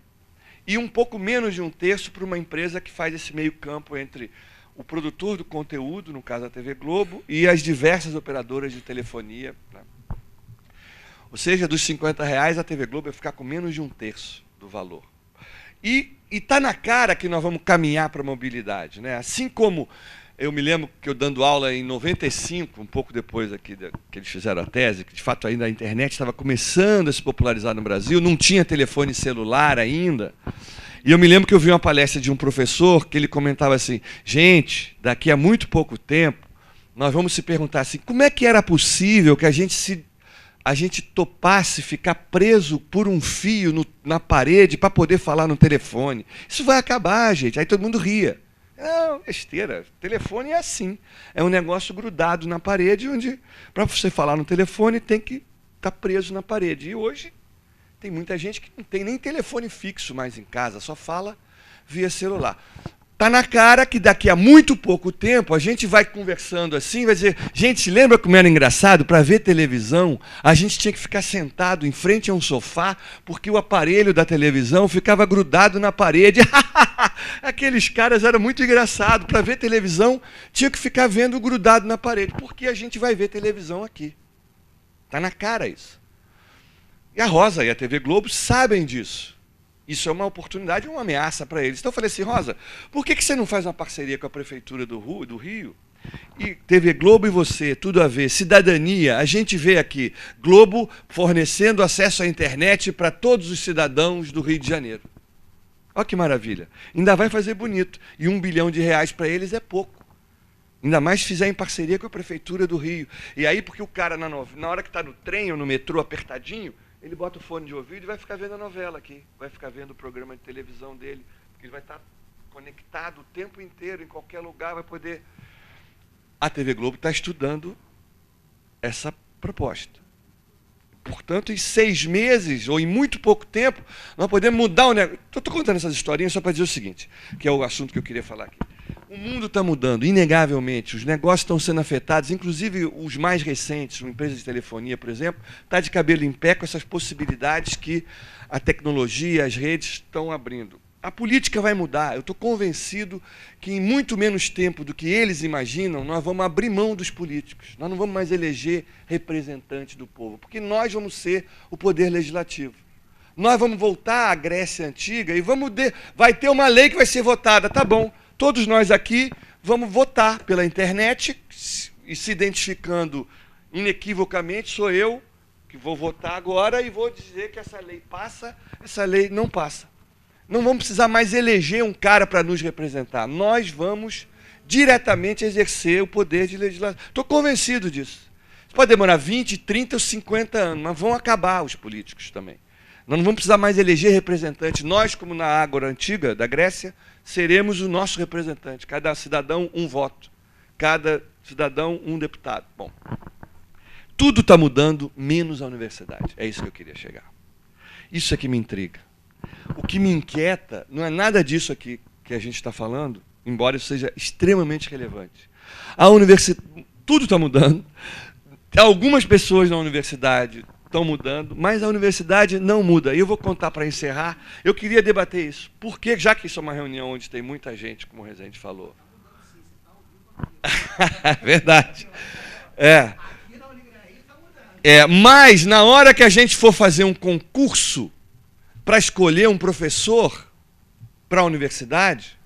e um pouco menos de 1/3 para uma empresa que faz esse meio campo entre o produtor do conteúdo, no caso a TV Globo, e as diversas operadoras de telefonia. Ou seja, dos R$50, a TV Globo ia ficar com menos de 1/3 do valor. E está na cara que nós vamos caminhar para a mobilidade, né? Assim como Eu me lembro que eu dando aula em 95, um pouco depois aqui que eles fizeram a tese, que de fato ainda a internet estava começando a se popularizar no Brasil, não tinha telefone celular ainda. E eu me lembro que eu vi uma palestra de um professor que ele comentava assim, gente, daqui a muito pouco tempo, nós vamos se perguntar assim, como é que era possível que a gente topasse ficar preso por um fio na parede para poder falar no telefone? Isso vai acabar, gente. Aí todo mundo ria. Não, besteira. Telefone é assim. É um negócio grudado na parede, onde, para você falar no telefone, tem que estar preso na parede. E hoje, tem muita gente que não tem nem telefone fixo mais em casa, só fala via celular. Está na cara que daqui a muito pouco tempo a gente vai conversando assim, vai dizer, gente, se lembra como era engraçado? Para ver televisão, a gente tinha que ficar sentado em frente a um sofá, porque o aparelho da televisão ficava grudado na parede. Aqueles caras eram muito engraçados. Para ver televisão, tinha que ficar vendo grudado na parede, porque a gente vai ver televisão aqui. Está na cara isso. E a Rosa e a TV Globo sabem disso. Isso é uma oportunidade e uma ameaça para eles. Então eu falei assim, Rosa, por que você não faz uma parceria com a Prefeitura do Rio? E TV Globo e você, tudo a ver. Cidadania, a gente vê aqui, Globo fornecendo acesso à internet para todos os cidadãos do Rio de Janeiro. Olha que maravilha. Ainda vai fazer bonito. E R$1 bilhão para eles é pouco. Ainda mais se fizer em parceria com a Prefeitura do Rio. E aí, porque o cara, na hora que está no trem ou no metrô apertadinho, ele bota o fone de ouvido e vai ficar vendo a novela aqui, vai ficar vendo o programa de televisão dele, porque ele vai estar conectado o tempo inteiro, em qualquer lugar, vai poder... A TV Globo está estudando essa proposta. Portanto, em 6 meses, ou em muito pouco tempo, nós podemos mudar o negócio. Estou contando essas historinhas só para dizer o seguinte, que é o assunto que eu queria falar aqui. O mundo está mudando, inegavelmente, os negócios estão sendo afetados, inclusive os mais recentes, uma empresa de telefonia, por exemplo, está de cabelo em pé com essas possibilidades que a tecnologia, as redes estão abrindo. A política vai mudar, eu estou convencido que em muito menos tempo do que eles imaginam, nós vamos abrir mão dos políticos, nós não vamos mais eleger representantes do povo, porque nós vamos ser o poder legislativo. Nós vamos voltar à Grécia Antiga e vai ter uma lei que vai ser votada, tá bom. Todos nós aqui vamos votar pela internet e se identificando inequivocamente, sou eu que vou votar agora e vou dizer que essa lei passa, essa lei não passa. Não vamos precisar mais eleger um cara para nos representar. Nós vamos diretamente exercer o poder de legislação. Estou convencido disso. Isso pode demorar 20, 30 ou 50 anos, mas vão acabar os políticos também. Nós não vamos precisar mais eleger representantes. Nós, como na Ágora Antiga da Grécia, seremos o nosso representante. Cada cidadão, um voto. Cada cidadão, um deputado. Bom, tudo está mudando, menos a universidade. É isso que eu queria chegar. Isso é que me intriga. O que me inquieta não é nada disso aqui que a gente está falando, embora isso seja extremamente relevante. Tudo está mudando. Algumas pessoas na universidade estão mudando, mas a universidade não muda. E eu vou contar para encerrar, eu queria debater isso. Porque, já que isso é uma reunião onde tem muita gente, como o Rezende falou. Verdade. Mas, na hora que a gente for fazer um concurso para escolher um professor para a universidade,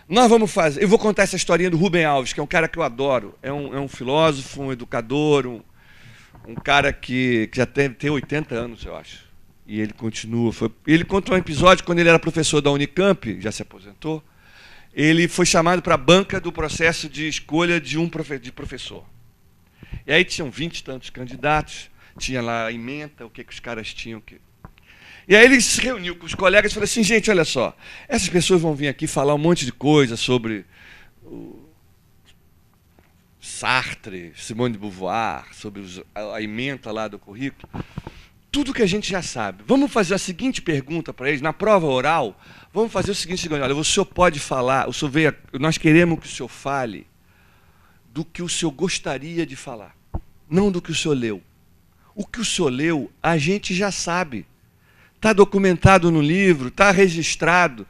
nós vamos fazer... Eu vou contar essa historinha do Rubem Alves, que é um cara que eu adoro. É um filósofo, um educador, um cara que já tem 80 anos, eu acho. E ele continua. Ele contou um episódio quando ele era professor da Unicamp, já se aposentou. Ele foi chamado para a banca do processo de escolha de professor. E aí tinham 20 e tantos candidatos, tinha lá a ementa, o que os caras tinham que... E aí ele se reuniu com os colegas e falou assim, gente, olha só, essas pessoas vão vir aqui falar um monte de coisa sobre Sartre, Simone de Beauvoir, sobre a ementa lá do currículo. Tudo que a gente já sabe. Vamos fazer a seguinte pergunta para eles, na prova oral, vamos fazer o seguinte, olha, o senhor pode falar, nós queremos que o senhor fale do que o senhor gostaria de falar, não do que o senhor leu. O que o senhor leu, a gente já sabe. Está documentado no livro, está registrado.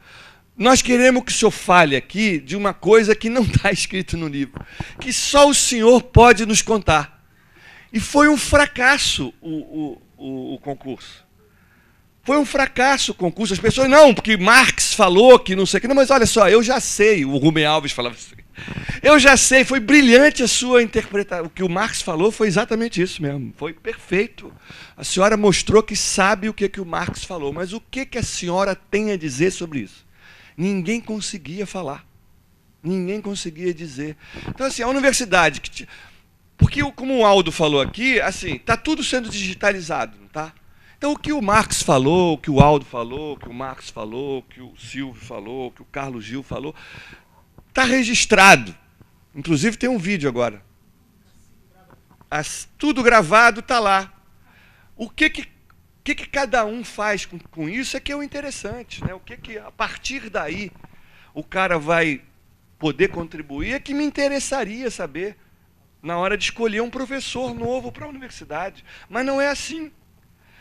Nós queremos que o senhor fale aqui de uma coisa que não está escrito no livro, que só o senhor pode nos contar. E foi um fracasso o concurso. Foi um fracasso o concurso. As pessoas, não, porque Marx falou que não sei o que. Não, mas olha só, eu já sei, o Rubem Alves falava assim. Eu já sei, foi brilhante a sua interpretação. O que o Marx falou foi exatamente isso mesmo. Foi perfeito. A senhora mostrou que sabe o que o Marx falou. Mas o que a senhora tem a dizer sobre isso? Ninguém conseguia falar. Ninguém conseguia dizer. Então, assim, a universidade... Porque, como o Aldo falou aqui, assim, está tudo sendo digitalizado, não está? Então, o que o Marx falou, o que o Aldo falou, o que o Marx falou, o que o Silvio falou, o que o Carlos Gil falou, está registrado. Inclusive, tem um vídeo agora. Tudo gravado está lá. O que cada um faz com isso é que é o interessante, né? O que a partir daí o cara vai poder contribuir é que me interessaria saber na hora de escolher um professor novo para a universidade. Mas não é assim.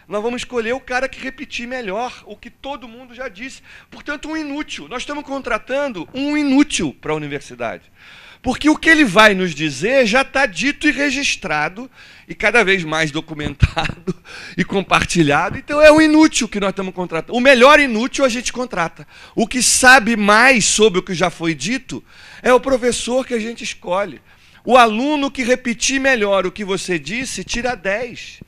Nós vamos escolher o cara que repetir melhor o que todo mundo já disse. Portanto, um inútil. Nós estamos contratando um inútil para a universidade. Porque o que ele vai nos dizer já está dito e registrado, e cada vez mais documentado e compartilhado. Então é um inútil que nós estamos contratando. O melhor inútil a gente contrata. O que sabe mais sobre o que já foi dito é o professor que a gente escolhe. O aluno que repetir melhor o que você disse, tira 10.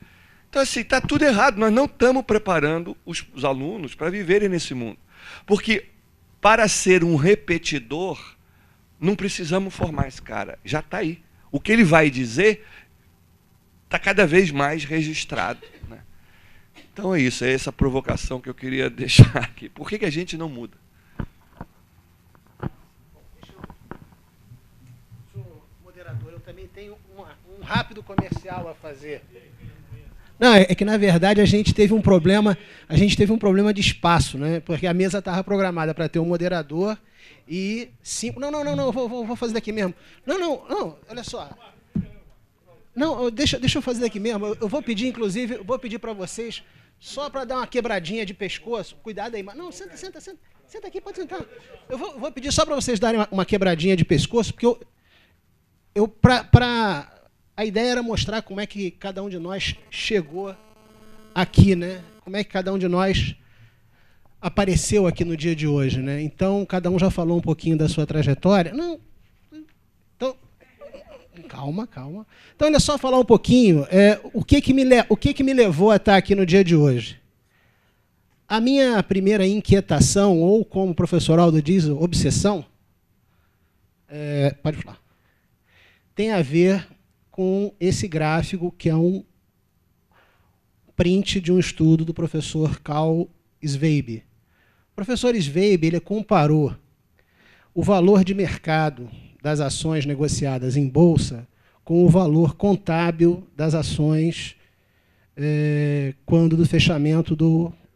Então, assim, está tudo errado. Nós não estamos preparando os alunos para viverem nesse mundo. Porque, para ser um repetidor, não precisamos formar esse cara. Já está aí. O que ele vai dizer está cada vez mais registrado, né? Então, é isso. É essa provocação que eu queria deixar aqui. Por que a gente não muda? Eu também tenho um rápido comercial a fazer. Não, é que na verdade a gente teve um problema de espaço, né? Porque a mesa estava programada para ter um moderador e 5. Não, vou fazer daqui mesmo. Não, olha só. Não, deixa eu fazer daqui mesmo. Eu vou pedir, inclusive, para vocês só para dar uma quebradinha de pescoço. Cuidado aí, não, senta aqui, pode sentar. Eu vou pedir só para vocês darem uma quebradinha de pescoço, porque a ideia era mostrar como é que cada um de nós chegou aqui, né? Como é que cada um de nós apareceu aqui no dia de hoje, né? Então, cada um já falou um pouquinho da sua trajetória. Não, então, calma. Então, olha só, falar um pouquinho o que me levou a estar aqui no dia de hoje. A minha primeira inquietação, ou como o professor Aldo diz, obsessão, pode falar, tem a ver com esse gráfico, que é um print de um estudo do professor Carl Schwab. O professor Schwab ele comparou o valor de mercado das ações negociadas em bolsa com o valor contábil das ações quando do fechamento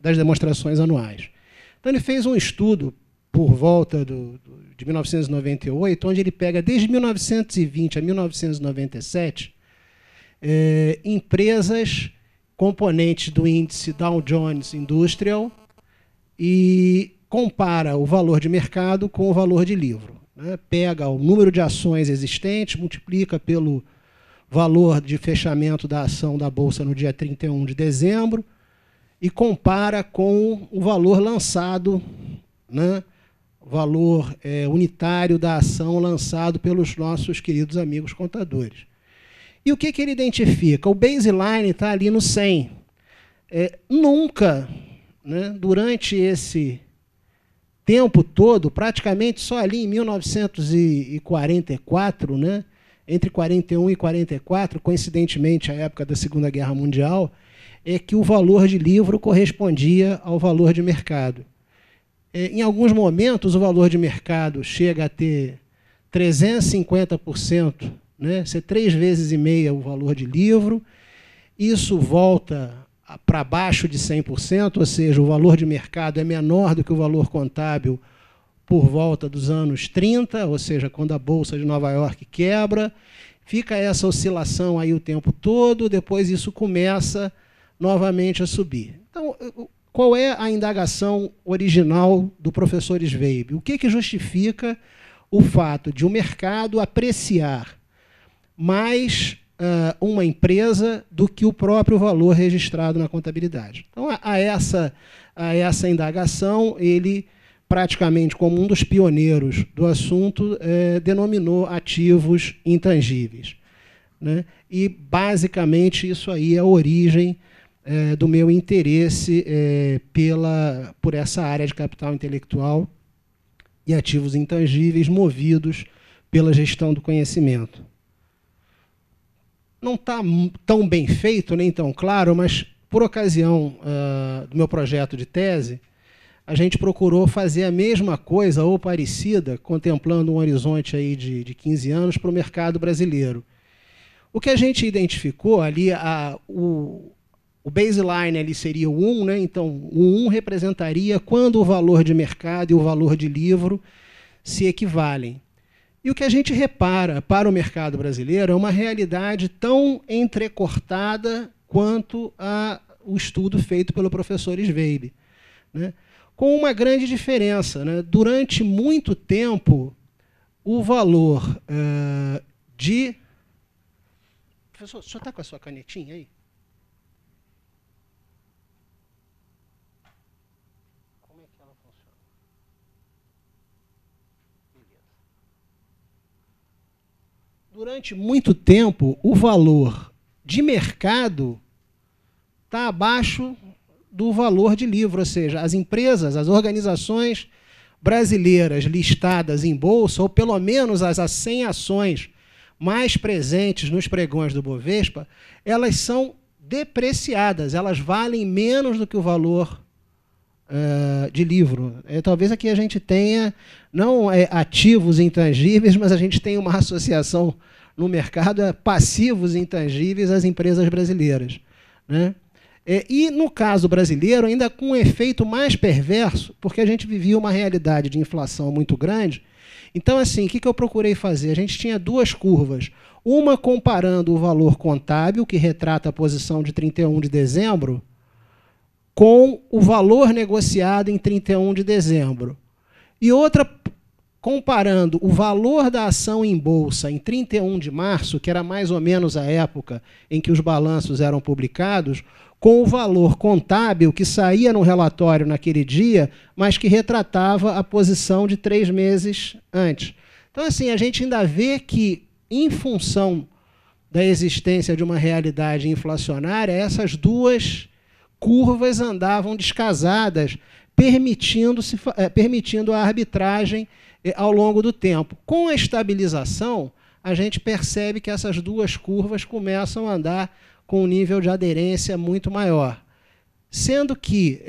das demonstrações anuais. Então, ele fez um estudo por volta de 1998, onde ele pega desde 1920 a 1997 empresas componentes do índice Dow Jones Industrial e compara o valor de mercado com o valor de livro, né? Pega o número de ações existentes, multiplica pelo valor de fechamento da ação da Bolsa no dia 31 de dezembro e compara com o valor lançado, né? Valor unitário da ação lançado pelos nossos queridos amigos contadores. E o que ele identifica? O baseline está ali no 100. Nunca, né, durante esse tempo todo, praticamente só ali em 1944, né, entre 41 e 44, coincidentemente a época da Segunda Guerra Mundial, é que o valor de livro correspondia ao valor de mercado. Em alguns momentos, o valor de mercado chega a ter 350%, né? Ser 3,5 vezes o valor de livro. Isso volta para baixo de 100%, ou seja, o valor de mercado é menor do que o valor contábil por volta dos anos 30, ou seja, quando a Bolsa de Nova York quebra. Fica essa oscilação aí o tempo todo, depois isso começa novamente a subir. Então, qual é a indagação original do professor Schwab? O que justifica o fato de o mercado apreciar mais uma empresa do que o próprio valor registrado na contabilidade? Então, a essa indagação, ele praticamente como um dos pioneiros do assunto, denominou ativos intangíveis, né? E, basicamente, isso aí é a origem do meu interesse por essa área de capital intelectual e ativos intangíveis movidos pela gestão do conhecimento. Não está tão bem feito, nem tão claro, mas, por ocasião do meu projeto de tese, a gente procurou fazer a mesma coisa, ou parecida, contemplando um horizonte aí de 15 anos para o mercado brasileiro. O que a gente identificou ali, o baseline ali seria o 1, né? Então, o 1 representaria quando o valor de mercado e o valor de livro se equivalem. E o que a gente repara para o mercado brasileiro é uma realidade tão entrecortada quanto o estudo feito pelo professor Sveib, né? Com uma grande diferença, né? Durante muito tempo, o valor de... Professor, o senhor está com a sua canetinha aí? Como é que ela funciona? Beleza. Durante muito tempo, o valor de mercado está abaixo do valor de livro, ou seja, as empresas, as organizações brasileiras listadas em bolsa, ou pelo menos as 100 ações mais presentes nos pregões do Bovespa, elas são depreciadas, elas valem menos do que o valor de livro. Talvez aqui a gente tenha, não ativos intangíveis, mas a gente tem uma associação no mercado passivos intangíveis às empresas brasileiras, né? E, no caso brasileiro, ainda com um efeito mais perverso, porque a gente vivia uma realidade de inflação muito grande. Então, assim, o que eu procurei fazer? A gente tinha duas curvas. Uma comparando o valor contábil, que retrata a posição de 31 de dezembro, com o valor negociado em 31 de dezembro. E outra comparando o valor da ação em bolsa em 31 de março, que era mais ou menos a época em que os balanços eram publicados, com o valor contábil que saía no relatório naquele dia, mas que retratava a posição de 3 meses antes. Então, assim, a gente ainda vê que, em função da existência de uma realidade inflacionária, essas duas curvas andavam descasadas, permitindo a arbitragem ao longo do tempo. Com a estabilização, a gente percebe que essas duas curvas começam a andar com um nível de aderência muito maior. Sendo que,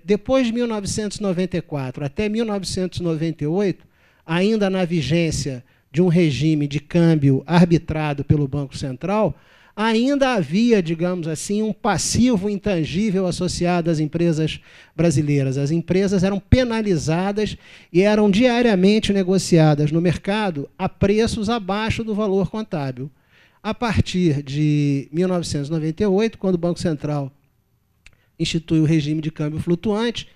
depois de 1994 até 1998, ainda na vigência de um regime de câmbio arbitrado pelo Banco Central, ainda havia, digamos assim, um passivo intangível associado às empresas brasileiras. As empresas eram penalizadas e eram diariamente negociadas no mercado a preços abaixo do valor contábil. A partir de 1998, quando o Banco Central institui o regime de câmbio flutuante,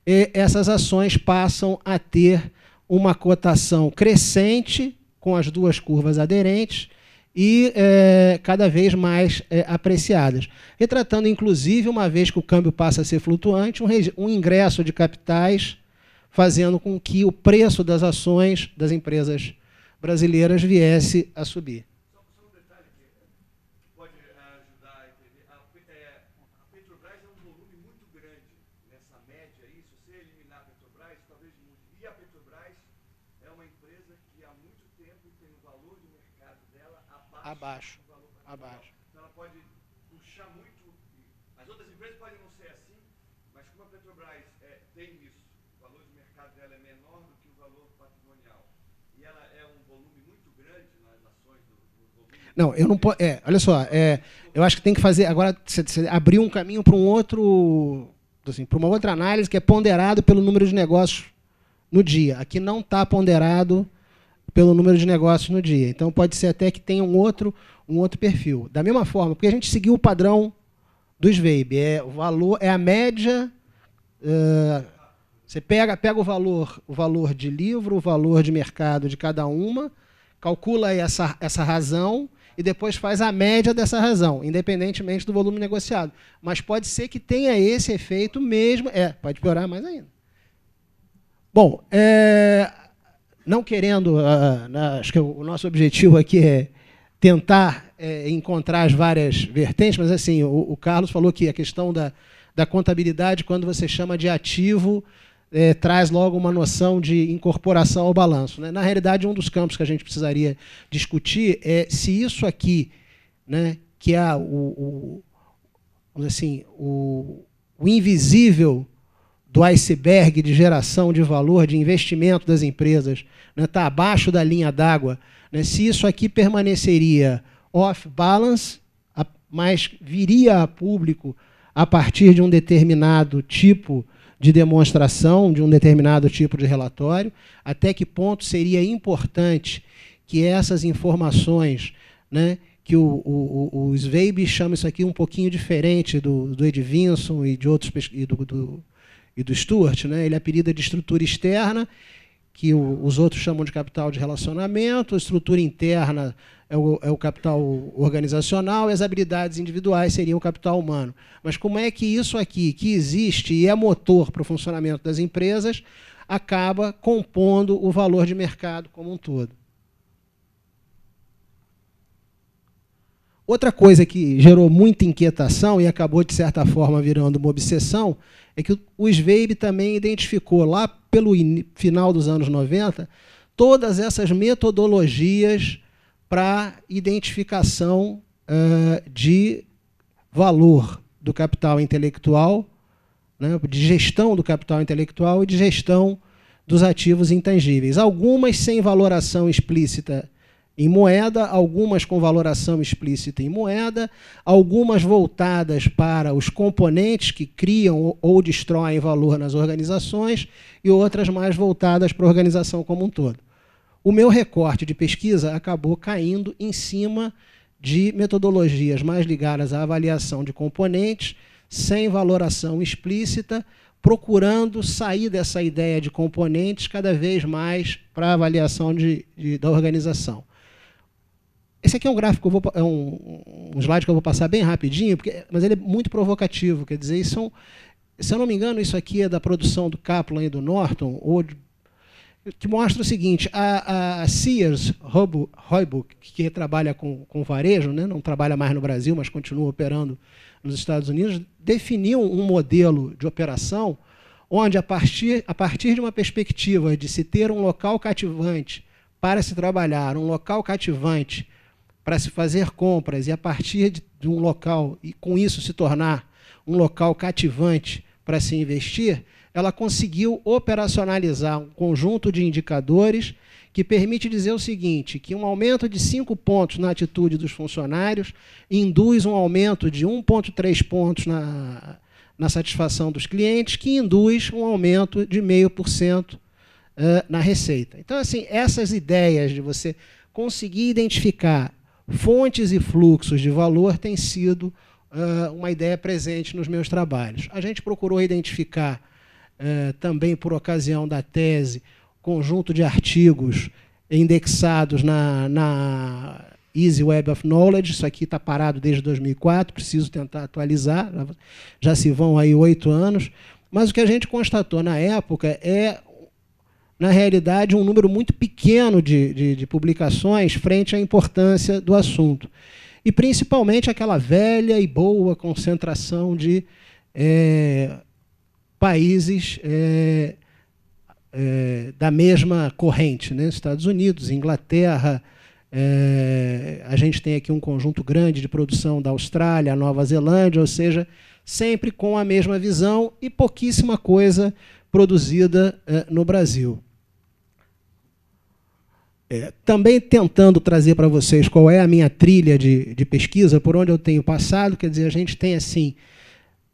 essas ações passam a ter uma cotação crescente, com as duas curvas aderentes, e cada vez mais apreciadas. Retratando, inclusive, uma vez que o câmbio passa a ser flutuante, um ingresso de capitais, fazendo com que o preço das ações das empresas brasileiras viesse a subir. Abaixo. Então ela pode puxar muito. As outras empresas podem não ser assim, mas como a Petrobras tem isso, o valor de mercado dela é menor do que o valor patrimonial. E ela é um volume muito grande nas ações do volume. Não, eu não posso. Olha só, eu acho que tem que fazer. Agora, você abriu um caminho para um outro. Assim, para uma outra análise que é ponderado pelo número de negócios no dia. Aqui não está ponderado pelo número de negócios no dia. Então, pode ser até que tenha um outro perfil. Da mesma forma, porque a gente seguiu o padrão do Sveib. O valor, a média... você pega o valor de livro, o valor de mercado de cada uma, calcula essa razão e depois faz a média dessa razão, independentemente do volume negociado. Mas pode ser que tenha esse efeito mesmo... pode piorar mais ainda. Bom, não querendo, acho que o nosso objetivo aqui é tentar encontrar as várias vertentes, mas assim, o Carlos falou que a questão da contabilidade, quando você chama de ativo, traz logo uma noção de incorporação ao balanço, né? Na realidade, um dos campos que a gente precisaria discutir é se isso aqui, né, que é o invisível do iceberg de geração de valor, de investimento das empresas, está abaixo da linha d'água, né, se isso aqui permaneceria off-balance, mas viria a público a partir de um determinado tipo de demonstração, de um determinado tipo de relatório, até que ponto seria importante que essas informações, né, que o Zweig chama isso aqui um pouquinho diferente do Ed Vinson e de outros e do Stuart, né? Ele apelida de estrutura externa, que os outros chamam de capital de relacionamento, a estrutura interna é o capital organizacional, e as habilidades individuais seriam o capital humano. Mas como é que isso aqui, que existe e é motor para o funcionamento das empresas, acaba compondo o valor de mercado como um todo? Outra coisa que gerou muita inquietação e acabou, de certa forma, virando uma obsessão, é que o Zweig também identificou, lá pelo final dos anos 90, todas essas metodologias para identificação de valor do capital intelectual, né, de gestão do capital intelectual e de gestão dos ativos intangíveis. Algumas sem valoração explícita em moeda, algumas com valoração explícita em moeda, algumas voltadas para os componentes que criam ou destroem valor nas organizações e outras mais voltadas para a organização como um todo. O meu recorte de pesquisa acabou caindo em cima de metodologias mais ligadas à avaliação de componentes, sem valoração explícita, procurando sair dessa ideia de componentes cada vez mais para a avaliação da organização. Esse aqui é um gráfico, um slide que eu vou passar bem rapidinho, mas ele é muito provocativo. Quer dizer, se eu não me engano, isso aqui é da produção do Kaplan e do Norton, que mostra o seguinte: a Sears Roebuck, que trabalha com varejo, né, não trabalha mais no Brasil, mas continua operando nos Estados Unidos, definiu um modelo de operação onde, a partir de uma perspectiva de se ter um local cativante para se trabalhar, um local cativante para se fazer compras, e a partir de um local, e com isso se tornar um local cativante para se investir, ela conseguiu operacionalizar um conjunto de indicadores que permite dizer o seguinte, que um aumento de 5 pontos na atitude dos funcionários induz um aumento de 1,3 pontos na satisfação dos clientes, que induz um aumento de 0,5% na receita. Então, assim, essas ideias de você conseguir identificar fontes e fluxos de valor têm sido uma ideia presente nos meus trabalhos. A gente procurou identificar, também por ocasião da tese, conjunto de artigos indexados na Easy Web of Knowledge. Isso aqui está parado desde 2004, preciso tentar atualizar, já se vão aí 8 anos. Mas o que a gente constatou na época é, na realidade, um número muito pequeno de publicações frente à importância do assunto. E, principalmente, aquela velha e boa concentração de países da mesma corrente, né? Estados Unidos, Inglaterra, a gente tem aqui um conjunto grande de produção da Austrália, Nova Zelândia, ou seja, sempre com a mesma visão e pouquíssima coisa produzida no Brasil. Também tentando trazer para vocês qual é a minha trilha de pesquisa, por onde eu tenho passado, quer dizer, a gente tem, assim,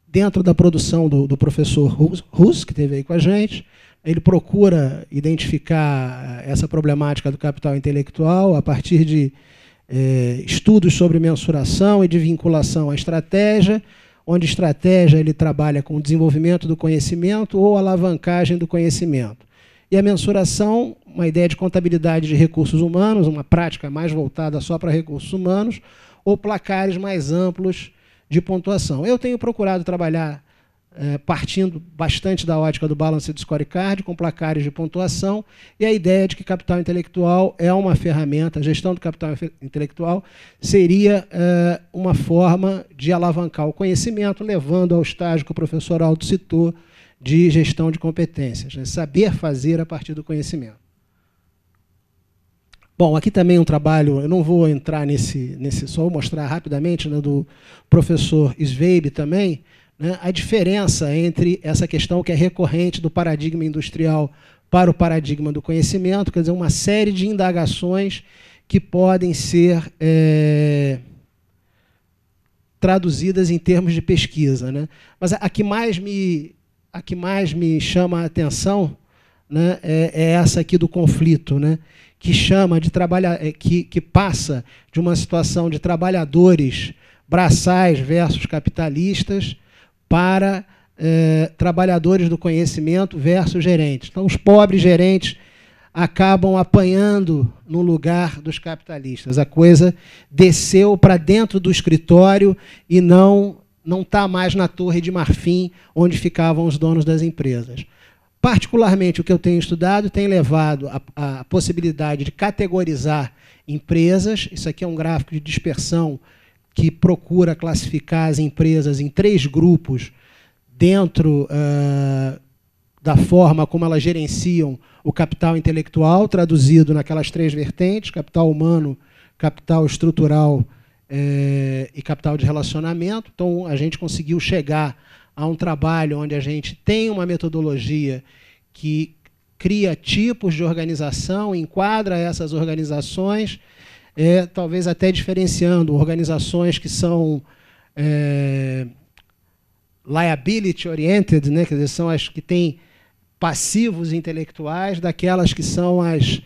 dentro da produção do professor Hus, que esteve aí com a gente, ele procura identificar essa problemática do capital intelectual a partir de estudos sobre mensuração e de vinculação à estratégia, onde estratégia ele trabalha com o desenvolvimento do conhecimento ou alavancagem do conhecimento. E a mensuração, uma ideia de contabilidade de recursos humanos, uma prática mais voltada só para recursos humanos, ou placares mais amplos de pontuação. Eu tenho procurado trabalhar partindo bastante da ótica do Balanced Scorecard, com placares de pontuação, e a ideia de que capital intelectual é uma ferramenta, a gestão do capital intelectual seria uma forma de alavancar o conhecimento, levando ao estágio que o professor Aldo citou, de gestão de competências, né? Saber fazer a partir do conhecimento. Bom, aqui também um trabalho, eu não vou entrar nesse só vou mostrar rapidamente, né, do professor Sveib também, né, a diferença entre essa questão que é recorrente do paradigma industrial para o paradigma do conhecimento, quer dizer, uma série de indagações que podem ser traduzidas em termos de pesquisa, né? Mas a que mais me chama a atenção, né, é essa aqui do conflito, né, que chama de que passa de uma situação de trabalhadores braçais versus capitalistas para trabalhadores do conhecimento versus gerentes. Então, os pobres gerentes acabam apanhando no lugar dos capitalistas. A coisa desceu para dentro do escritório e não está mais na Torre de Marfim, onde ficavam os donos das empresas. Particularmente, o que eu tenho estudado tem levado à possibilidade de categorizar empresas. Isso aqui é um gráfico de dispersão que procura classificar as empresas em 3 grupos dentro da forma como elas gerenciam o capital intelectual, traduzido naquelas 3 vertentes: capital humano, capital estrutural e capital de relacionamento. Então, a gente conseguiu chegar a um trabalho onde a gente tem uma metodologia que cria tipos de organização, enquadra essas organizações, talvez até diferenciando organizações que são liability oriented, né, quer dizer, são as que têm passivos intelectuais, daquelas que são as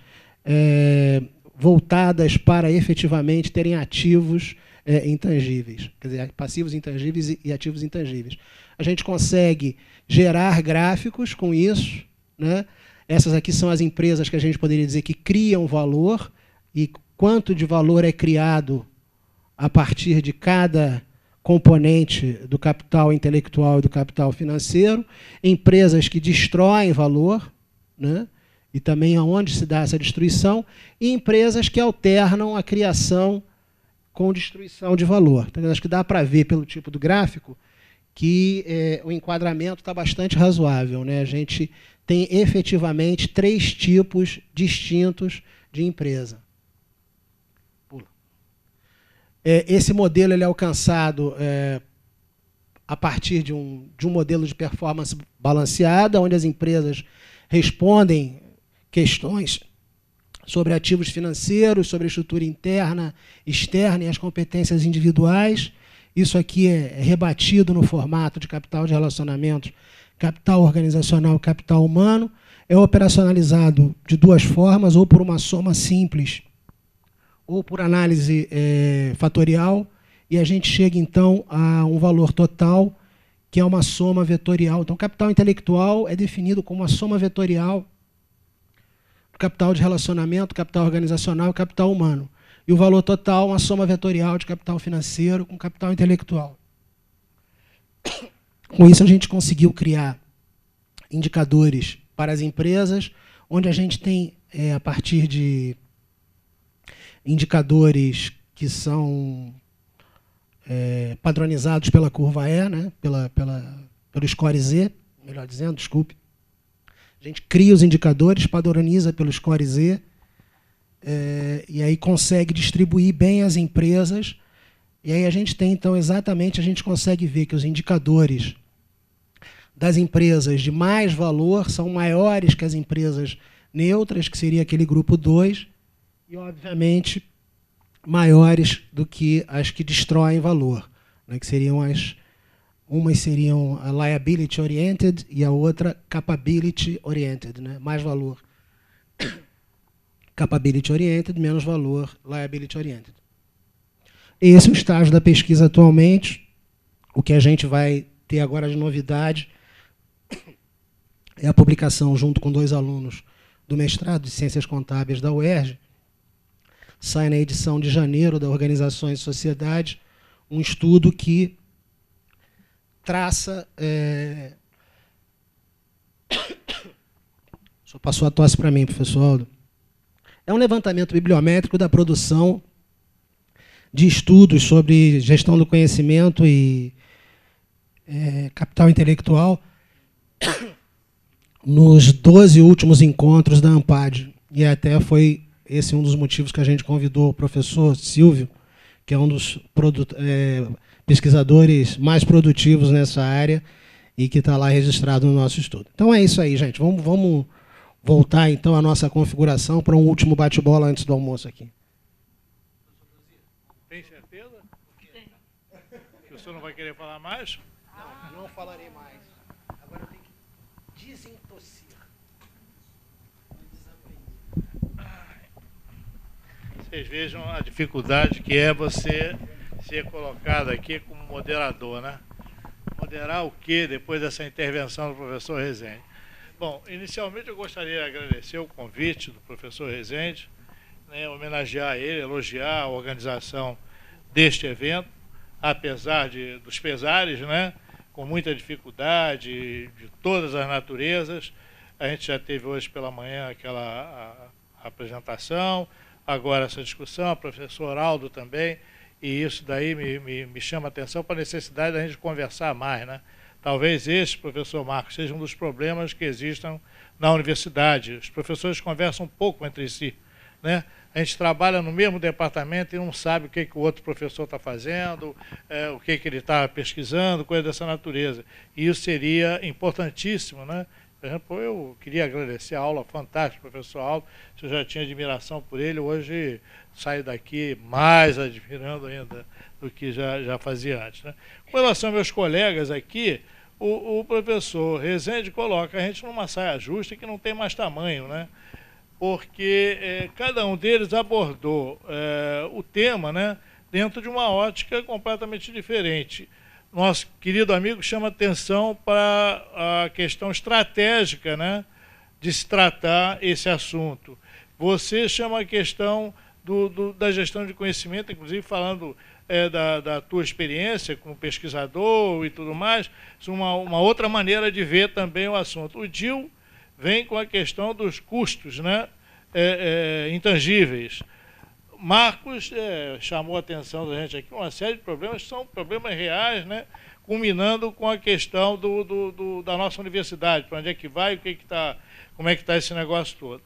voltadas para efetivamente terem ativos intangíveis, quer dizer, passivos intangíveis e ativos intangíveis. A gente consegue gerar gráficos com isso, né? Essas aqui são as empresas que a gente poderia dizer que criam valor, e quanto de valor é criado a partir de cada componente do capital intelectual e do capital financeiro, empresas que destroem valor, né? E também aonde se dá essa destruição, e empresas que alternam a criação com destruição de valor. Então, acho que dá para ver pelo tipo do gráfico que o enquadramento está bastante razoável, né? A gente tem efetivamente 3 tipos distintos de empresa. Pula. Esse modelo ele é alcançado a partir de um modelo de performance balanceada, onde as empresas respondem questões sobre ativos financeiros, sobre a estrutura interna, externa e as competências individuais. Isso aqui é rebatido no formato de capital de relacionamentos, capital organizacional, capital humano. É operacionalizado de 2 formas, ou por uma soma simples, ou por análise fatorial, e a gente chega, então, a um valor total, que é uma soma vetorial. Então, capital intelectual é definido como uma soma vetorial do capital de relacionamento, capital organizacional e capital humano. E o valor total, uma soma vetorial de capital financeiro com capital intelectual. Com isso, a gente conseguiu criar indicadores para as empresas, onde a gente tem, a partir de indicadores que são padronizados pela curva E, né, pelo score Z, melhor dizendo, desculpe. A gente cria os indicadores, padroniza pelo score Z, e aí consegue distribuir bem as empresas. E aí a gente tem, então, exatamente, a gente consegue ver que os indicadores das empresas de mais valor são maiores que as empresas neutras, que seria aquele grupo 2, e, obviamente, maiores do que as que destroem valor, né, que seriam umas seriam a liability oriented e a outra capability oriented, né, mais valor capability oriented, menos valor liability oriented. Esse é o estágio da pesquisa atualmente. O que a gente vai ter agora de novidade é a publicação, junto com 2 alunos do mestrado de Ciências Contábeis da UERJ, sai na edição de janeiro da Organizações e Sociedades, um estudo que traça... Só passou a tosse para mim, professor Aldo. É um levantamento bibliométrico da produção de estudos sobre gestão do conhecimento e capital intelectual nos 12 últimos encontros da ANPAD. E até foi esse um dos motivos que a gente convidou o professor Silvio, que é um dos pesquisadores mais produtivos nessa área e que está lá registrado no nosso estudo. Então é isso aí, gente. Vamos voltar, então, à nossa configuração para um último bate-bola antes do almoço aqui. Tem certeza? Que o senhor não vai querer falar mais? Não falarei mais. Agora eu tenho que desintoxir. Vocês vejam a dificuldade que é você ser colocado aqui como moderador, né? Moderar o quê depois dessa intervenção do professor Rezende? Bom, inicialmente eu gostaria de agradecer o convite do professor Rezende, né, homenagear ele, elogiar a organização deste evento, apesar dos pesares, né, com muita dificuldade de todas as naturezas. A gente já teve hoje pela manhã aquela apresentação, agora essa discussão, o professor Aldo também, e isso daí me chama a atenção para a necessidade da gente conversar mais, né? Talvez esse, professor Marcos, seja um dos problemas que existam na universidade. Os professores conversam um pouco entre si, né? A gente trabalha no mesmo departamento e não sabe o que o outro professor está fazendo, o que ele está pesquisando, coisa dessa natureza. E isso seria importantíssimo, né? Por exemplo, eu queria agradecer a aula fantástica do professor Aldo, eu já tinha admiração por ele, hoje saio daqui mais admirando ainda do que já fazia antes, né? Com relação aos meus colegas aqui, o professor Rezende coloca a gente numa saia justa que não tem mais tamanho, né? Porque cada um deles abordou o tema, né, dentro de uma ótica completamente diferente. Nosso querido amigo chama atenção para a questão estratégica, né, de se tratar esse assunto. Você chama a questão da gestão de conhecimento, inclusive falando da tua experiência como pesquisador e tudo mais, uma outra maneira de ver também o assunto. O Dil vem com a questão dos custos, né, intangíveis. Marcos chamou a atenção da gente aqui, uma série de problemas que são problemas reais, né, culminando com a questão da nossa universidade, para onde é que vai, como é que está esse negócio todo.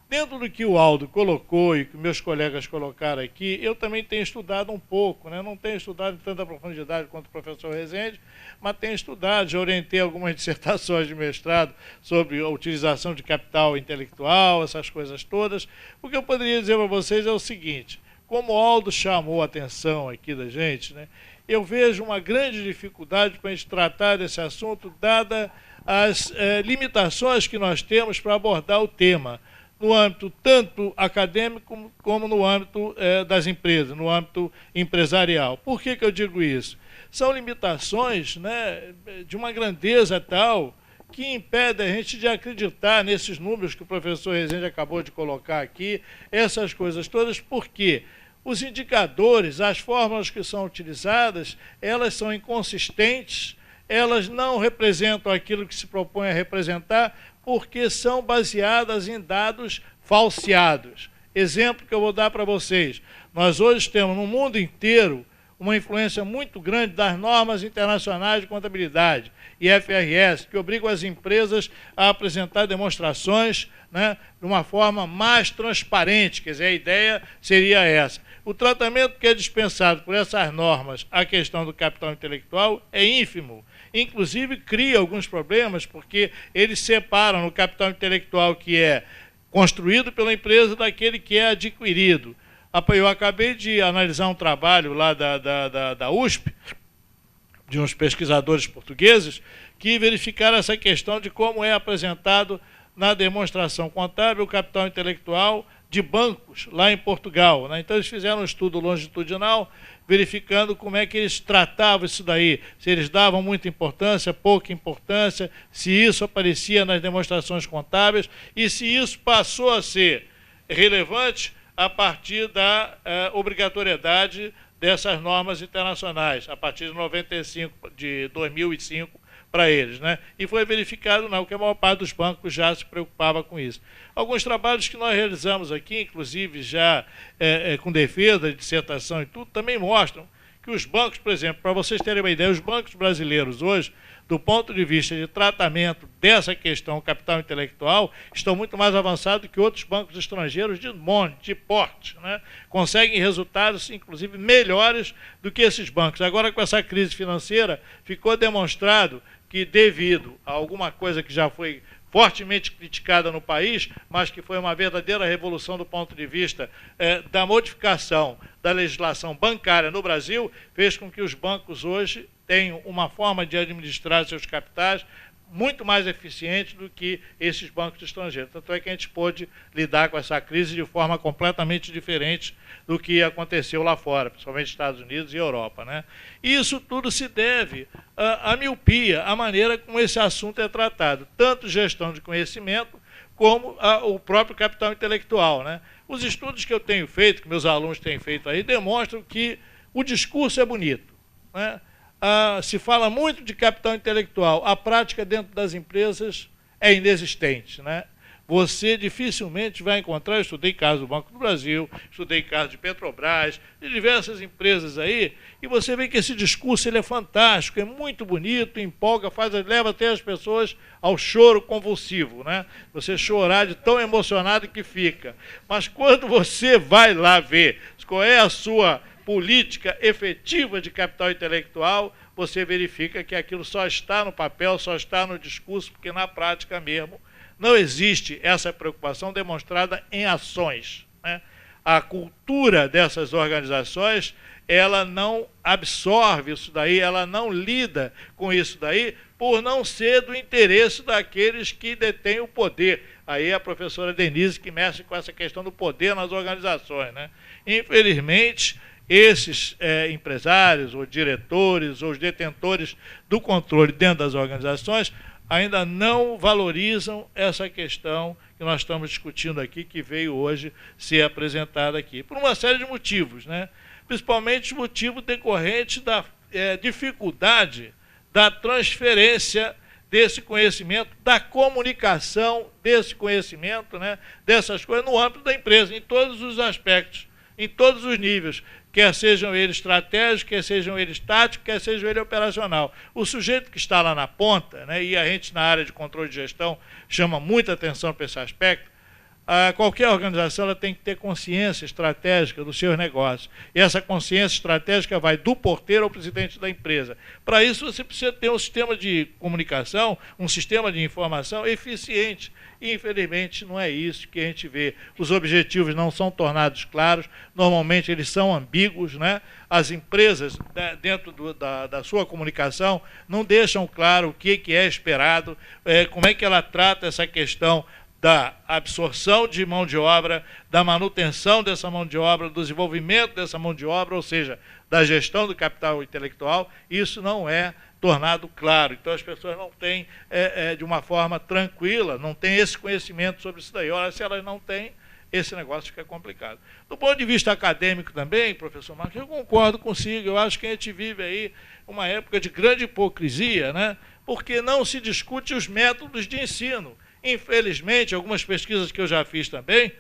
Dentro do que o Aldo colocou e que meus colegas colocaram aqui, eu também tenho estudado um pouco, né? Não tenho estudado em tanta profundidade quanto o professor Rezende, mas tenho estudado, já orientei algumas dissertações de mestrado sobre a utilização de capital intelectual, essas coisas todas. O que eu poderia dizer para vocês é o seguinte: como o Aldo chamou a atenção aqui da gente, né, eu vejo uma grande dificuldade para a gente tratar desse assunto, dada as limitações que nós temos para abordar o tema, no âmbito tanto acadêmico como no âmbito das empresas, no âmbito empresarial. Por que eu digo isso? São limitações, né, de uma grandeza tal que impede a gente de acreditar nesses números que o professor Rezende acabou de colocar aqui, essas coisas todas, porque os indicadores, as fórmulas que são utilizadas, elas são inconsistentes, elas não representam aquilo que se propõe a representar, porque são baseadas em dados falseados. Exemplo que eu vou dar para vocês. Nós hoje temos no mundo inteiro uma influência muito grande das normas internacionais de contabilidade, IFRS, que obrigam as empresas a apresentar demonstrações, né, de uma forma mais transparente. Quer dizer, a ideia seria essa. O tratamento que é dispensado por essas normas à questão do capital intelectual é ínfimo. Inclusive, cria alguns problemas, porque eles separam no capital intelectual que é construído pela empresa daquele que é adquirido. Eu acabei de analisar um trabalho lá da USP, de uns pesquisadores portugueses, que verificaram essa questão de como é apresentado na demonstração contábil o capital intelectual de bancos lá em Portugal, né? Então, eles fizeram um estudo longitudinal, verificando como é que eles tratavam isso daí, se eles davam muita importância, pouca importância, se isso aparecia nas demonstrações contábeis e se isso passou a ser relevante a partir da obrigatoriedade dessas normas internacionais, a partir de 2005 para eles, né? E foi verificado não, que a maior parte dos bancos já se preocupava com isso. Alguns trabalhos que nós realizamos aqui, inclusive já com defesa de dissertação e tudo, também mostram que os bancos, por exemplo, para vocês terem uma ideia, os bancos brasileiros hoje, do ponto de vista de tratamento dessa questão capital intelectual, estão muito mais avançados que outros bancos estrangeiros de monte, de porte, né? Conseguem resultados, inclusive, melhores do que esses bancos. Agora, com essa crise financeira, ficou demonstrado que, devido a alguma coisa que já foi fortemente criticada no país, mas que foi uma verdadeira revolução do ponto de vista da modificação da legislação bancária no Brasil, fez com que os bancos hoje tenham uma forma de administrar seus capitais muito mais eficiente do que esses bancos estrangeiros. Tanto é que a gente pôde lidar com essa crise de forma completamente diferente do que aconteceu lá fora, principalmente Estados Unidos e Europa, né? E isso tudo se deve à miopia, à maneira como esse assunto é tratado, tanto gestão de conhecimento como o próprio capital intelectual, né? Os estudos que eu tenho feito, que meus alunos têm feito aí, demonstram que o discurso é bonito, né? Se fala muito de capital intelectual, a prática dentro das empresas é inexistente, né? Você dificilmente vai encontrar, eu estudei casos do Banco do Brasil, estudei casos de Petrobras, de diversas empresas aí, e você vê que esse discurso ele é fantástico, é muito bonito, empolga, leva até as pessoas ao choro convulsivo, né? Você chorar de tão emocionado que fica. Mas quando você vai lá ver qual é a sua política efetiva de capital intelectual, você verifica que aquilo só está no papel, só está no discurso, porque na prática mesmo não existe essa preocupação demonstrada em ações, né? A cultura dessas organizações, ela não absorve isso daí, ela não lida com isso daí, por não ser do interesse daqueles que detêm o poder. Aí a professora Denise que mexe com essa questão do poder nas organizações, né? Infelizmente, esses empresários, ou diretores, ou os detentores do controle dentro das organizações ainda não valorizam essa questão que nós estamos discutindo aqui, que veio hoje ser apresentada aqui, por uma série de motivos, né? Principalmente o motivo decorrente da dificuldade da transferência desse conhecimento, da comunicação desse conhecimento, né? Dessas coisas no âmbito da empresa, em todos os aspectos, em todos os níveis, quer sejam eles estratégicos, quer sejam eles táticos, quer sejam eles operacional. O sujeito que está lá na ponta, né, e a gente na área de controle de gestão chama muita atenção para esse aspecto, qualquer organização ela tem que ter consciência estratégica dos seus negócios. E essa consciência estratégica vai do porteiro ao presidente da empresa. Para isso, você precisa ter um sistema de comunicação, um sistema de informação eficiente. E, infelizmente, não é isso que a gente vê. Os objetivos não são tornados claros, normalmente eles são ambíguos, né? As empresas, dentro da sua comunicação, não deixam claro o que é esperado, como é que ela trata essa questão da absorção de mão de obra, da manutenção dessa mão de obra, do desenvolvimento dessa mão de obra, ou seja, da gestão do capital intelectual. Isso não é tornado claro. Então as pessoas não têm, de uma forma tranquila, não têm esse conhecimento sobre isso daí. Ora, se elas não têm, esse negócio fica complicado. Do ponto de vista acadêmico também, professor Marcos, eu concordo consigo. Eu acho que a gente vive aí uma época de grande hipocrisia, né? Porque não se discute os métodos de ensino. Infelizmente, algumas pesquisas que eu já fiz também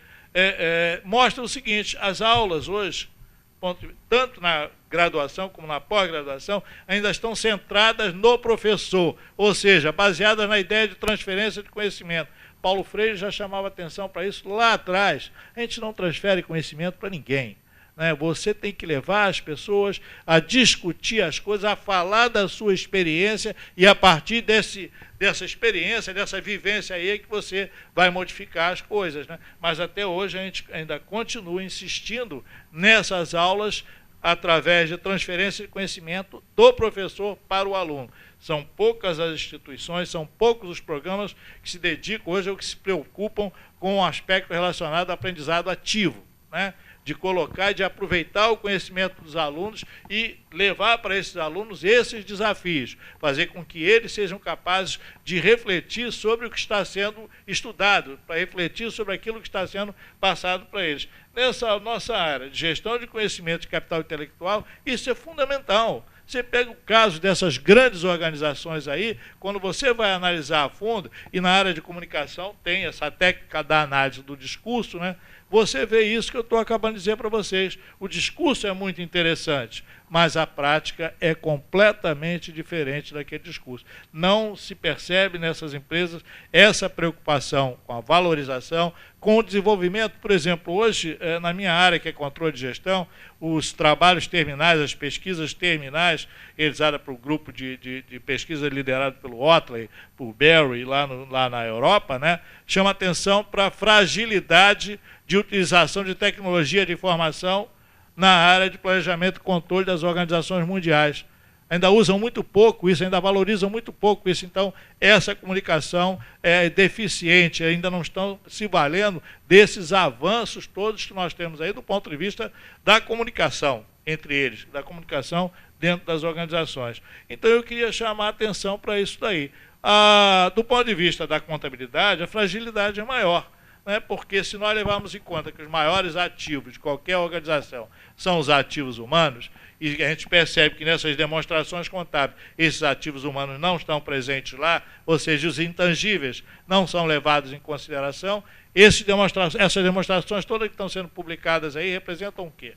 mostram o seguinte: as aulas hoje, tanto na graduação como na pós-graduação, ainda estão centradas no professor, ou seja, baseadas na ideia de transferência de conhecimento. Paulo Freire já chamava atenção para isso lá atrás. A gente não transfere conhecimento para ninguém, né? Você tem que levar as pessoas a discutir as coisas, a falar da sua experiência, e a partir dessa experiência, dessa vivência aí, é que você vai modificar as coisas, né? Mas até hoje a gente ainda continua insistindo nessas aulas através de transferência de conhecimento do professor para o aluno. São poucas as instituições, são poucos os programas que se dedicam hoje ou que se preocupam com o aspecto relacionado ao aprendizado ativo, né? de colocar e de aproveitar o conhecimento dos alunos e levar para esses alunos esses desafios, fazer com que eles sejam capazes de refletir sobre o que está sendo estudado, para refletir sobre aquilo que está sendo passado para eles. Nessa nossa área de gestão de conhecimento de capital intelectual, isso é fundamental. Você pega o caso dessas grandes organizações aí, quando você vai analisar a fundo, e na área de comunicação tem essa técnica da análise do discurso, né? Você vê isso que eu estou acabando de dizer para vocês. O discurso é muito interessante, mas a prática é completamente diferente daquele discurso. Não se percebe nessas empresas essa preocupação com a valorização, com o desenvolvimento. Por exemplo, hoje, na minha área, que é controle de gestão, os trabalhos terminais, as pesquisas terminais, realizadas para o grupo de pesquisa liderado pelo Otley, por Barry, lá na Europa, né, chama atenção para a fragilidade de utilização de tecnologia de informação na área de planejamento e controle das organizações mundiais. Ainda usam muito pouco isso, ainda valorizam muito pouco isso. Então, essa comunicação é deficiente, ainda não estão se valendo desses avanços todos que nós temos aí do ponto de vista da comunicação entre eles, da comunicação dentro das organizações. Então, eu queria chamar a atenção para isso daí. Do ponto de vista da contabilidade, a fragilidade é maior, né? Porque se nós levarmos em conta que os maiores ativos de qualquer organização são os ativos humanos, e a gente percebe que nessas demonstrações contábeis esses ativos humanos não estão presentes lá, ou seja, os intangíveis não são levados em consideração, essas demonstrações todas que estão sendo publicadas aí representam o quê?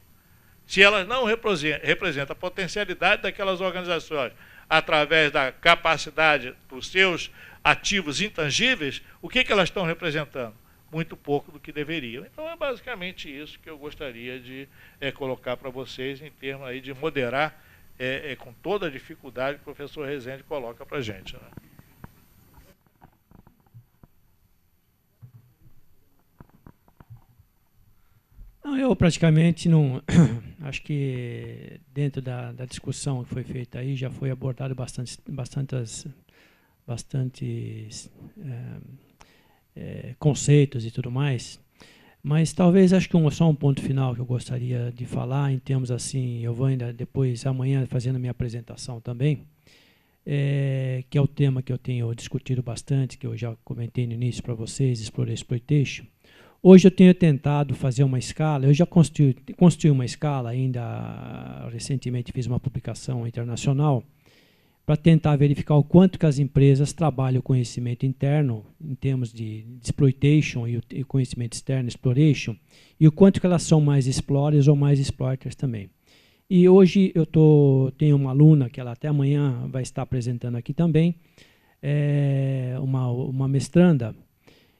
Se elas não representam a potencialidade daquelas organizações através da capacidade dos seus ativos intangíveis, o que elas estão representando? Muito pouco do que deveriam. Então, é basicamente isso que eu gostaria de colocar para vocês, em termos aí de moderar com toda a dificuldade que o professor Rezende coloca para a gente, né? Não, eu praticamente não... Acho que dentro da discussão que foi feita aí já foi abordado bastantes conceitos e tudo mais, mas talvez acho que só um ponto final que eu gostaria de falar, em termos assim, eu vou ainda depois, amanhã, fazendo a minha apresentação também, que é o tema que eu tenho discutido bastante, que eu já comentei no início para vocês, Exploitation. Hoje eu tenho tentado fazer uma escala, eu já construí uma escala, ainda recentemente fiz uma publicação internacional, para tentar verificar o quanto que as empresas trabalham o conhecimento interno, em termos de exploitation e conhecimento externo, exploration, e o quanto que elas são mais explorers ou mais exploiters também. E hoje eu tenho uma aluna, que ela até amanhã vai estar apresentando aqui também, uma mestranda,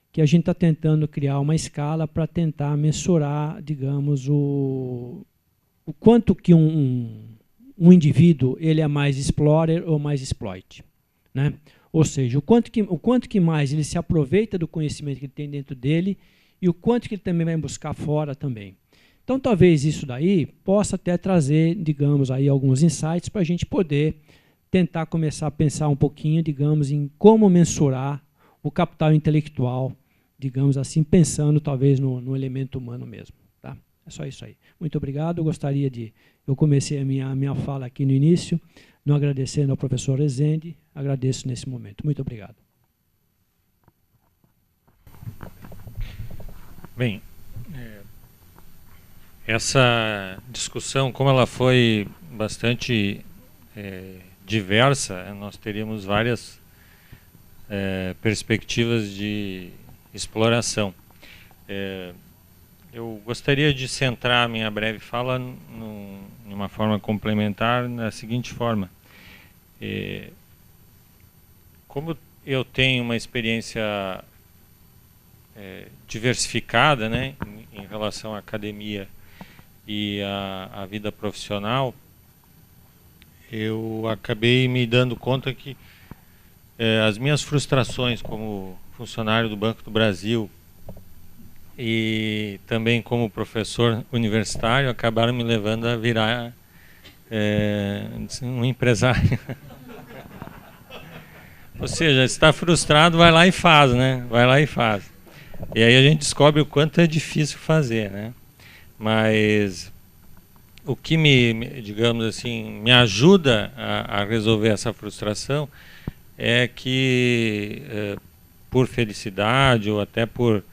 que a gente está tentando criar uma escala para tentar mensurar, digamos, o quanto que um indivíduo ele é mais explorer ou mais exploit, né? Ou seja, o quanto que mais ele se aproveita do conhecimento que ele tem dentro dele e o quanto que ele também vai buscar fora também. Então, talvez isso daí possa até trazer, digamos, aí alguns insights para a gente poder tentar começar a pensar um pouquinho, digamos, em como mensurar o capital intelectual, digamos assim, pensando talvez no elemento humano mesmo. Tá? É só isso aí. Muito obrigado. Eu comecei a minha fala aqui no início, não agradecendo ao professor Rezende, agradeço nesse momento. Muito obrigado. Bem, essa discussão, como ela foi bastante diversa, nós teríamos várias perspectivas de exploração. Eu gostaria de centrar a minha breve fala de uma forma complementar na seguinte forma. Como eu tenho uma experiência diversificada, né, em relação à academia e à vida profissional, eu acabei me dando conta que as minhas frustrações como funcionário do Banco do Brasil e também como professor universitário acabaram me levando a virar um empresário. Ou seja, se está frustrado, vai lá e faz, né? Vai lá e faz. E aí a gente descobre o quanto é difícil fazer, né? Mas o que digamos assim, me ajuda a resolver essa frustração é que, por felicidade ou até por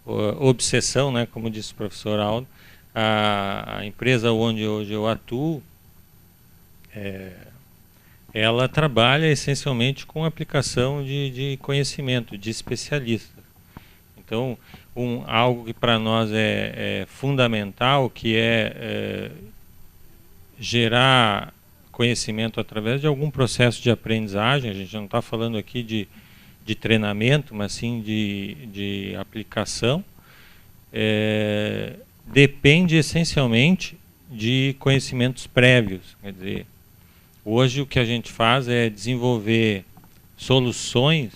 obsessão, né, como disse o professor Aldo, a empresa onde hoje eu atuo, ela trabalha essencialmente com aplicação de conhecimento, de especialistas. Então, algo que para nós é fundamental, que é gerar conhecimento através de algum processo de aprendizagem. A gente não está falando aqui de treinamento, mas sim de aplicação. Depende essencialmente de conhecimentos prévios. Quer dizer, hoje o que a gente faz é desenvolver soluções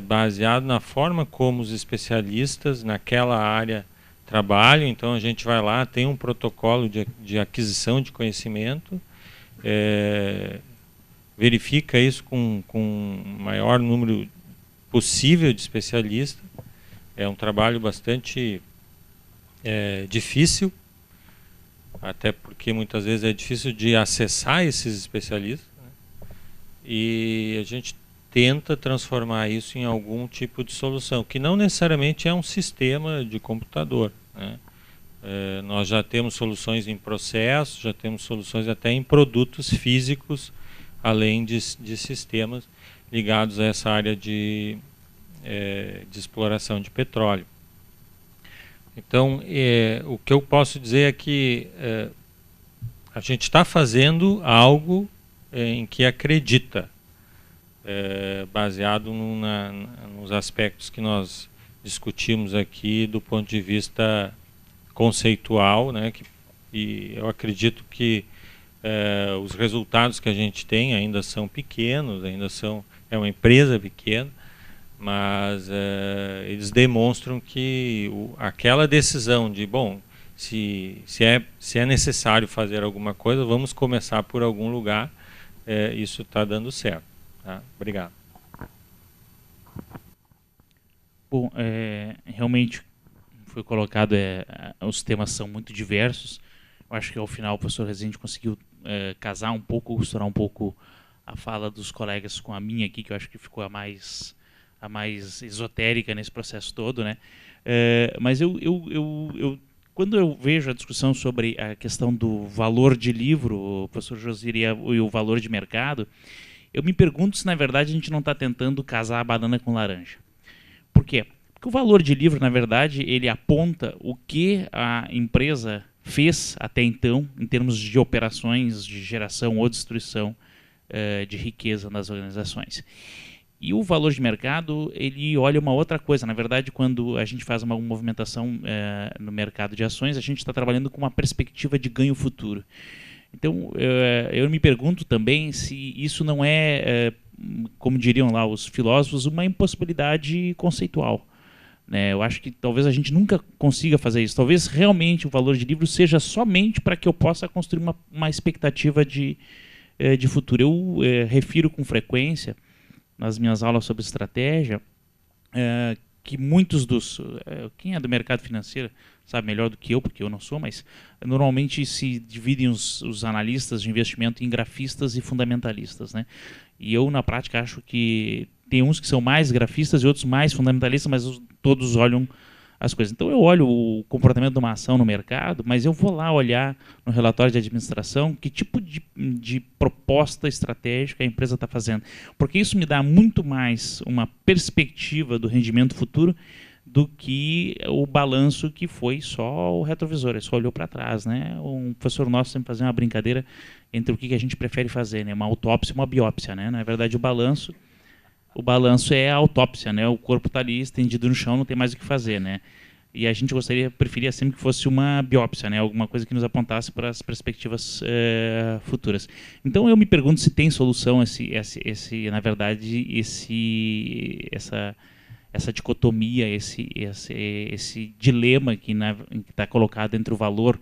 baseado na forma como os especialistas naquela área trabalham. Então a gente vai lá, tem um protocolo de aquisição de conhecimento, verifica isso com o maior número possível de especialistas. É um trabalho bastante difícil, até porque muitas vezes é difícil de acessar esses especialistas, né? E a gente tenta transformar isso em algum tipo de solução, que não necessariamente é um sistema de computador, né? Nós já temos soluções em processo, já temos soluções até em produtos físicos, além de sistemas ligados a essa área de exploração de petróleo. Então, o que eu posso dizer é que a gente está fazendo algo em que acredita, baseado nos aspectos que nós discutimos aqui do ponto de vista conceitual, né, e eu acredito que os resultados que a gente tem ainda são pequenos, é uma empresa pequena, mas eles demonstram que aquela decisão de, bom, se é necessário fazer alguma coisa, vamos começar por algum lugar, isso está dando certo. Tá? Obrigado. Bom, realmente foi colocado, os temas são muito diversos. Eu acho que ao final o professor Rezende conseguiu casar um pouco, costurar um pouco a fala dos colegas com a minha aqui, que eu acho que ficou a mais esotérica nesse processo todo, né? Mas quando eu vejo a discussão sobre a questão do valor de livro, o professor Josir e o valor de mercado, eu me pergunto se na verdade a gente não está tentando casar a banana com laranja. Por quê? Porque o valor de livro, na verdade, ele aponta o que a empresa fez até então, em termos de operações de geração ou destruição de riqueza nas organizações. E o valor de mercado, ele olha uma outra coisa. Na verdade, quando a gente faz uma movimentação no mercado de ações, a gente está trabalhando com uma perspectiva de ganho futuro. Então, eu me pergunto também se isso não como diriam lá os filósofos, uma impossibilidade conceitual. Eu acho que talvez a gente nunca consiga fazer isso. Talvez realmente o valor de livro seja somente para que eu possa construir uma expectativa de futuro. Eu refiro com frequência, nas minhas aulas sobre estratégia, que muitos quem é do mercado financeiro sabe melhor do que eu, porque eu não sou, mas normalmente se dividem os analistas de investimento em grafistas e fundamentalistas, né? E eu, na prática, acho que tem uns que são mais grafistas e outros mais fundamentalistas, mas todos olham as coisas. Então eu olho o comportamento de uma ação no mercado, mas eu vou lá olhar no relatório de administração que tipo de proposta estratégica a empresa está fazendo. Porque isso me dá muito mais uma perspectiva do rendimento futuro do que o balanço que foi só o retrovisor, ele só olhou para trás, né? Um professor nosso sempre fazia uma brincadeira entre o que a gente prefere fazer, né? Uma autópsia e uma biópsia, né? Na verdade, o balanço é a autópsia, né? O corpo está ali estendido no chão, não tem mais o que fazer, né? E a gente preferia sempre que fosse uma biópsia, né? Alguma coisa que nos apontasse para as perspectivas futuras. Então eu me pergunto se tem solução na verdade, essa dicotomia, esse dilema que está colocado entre o valor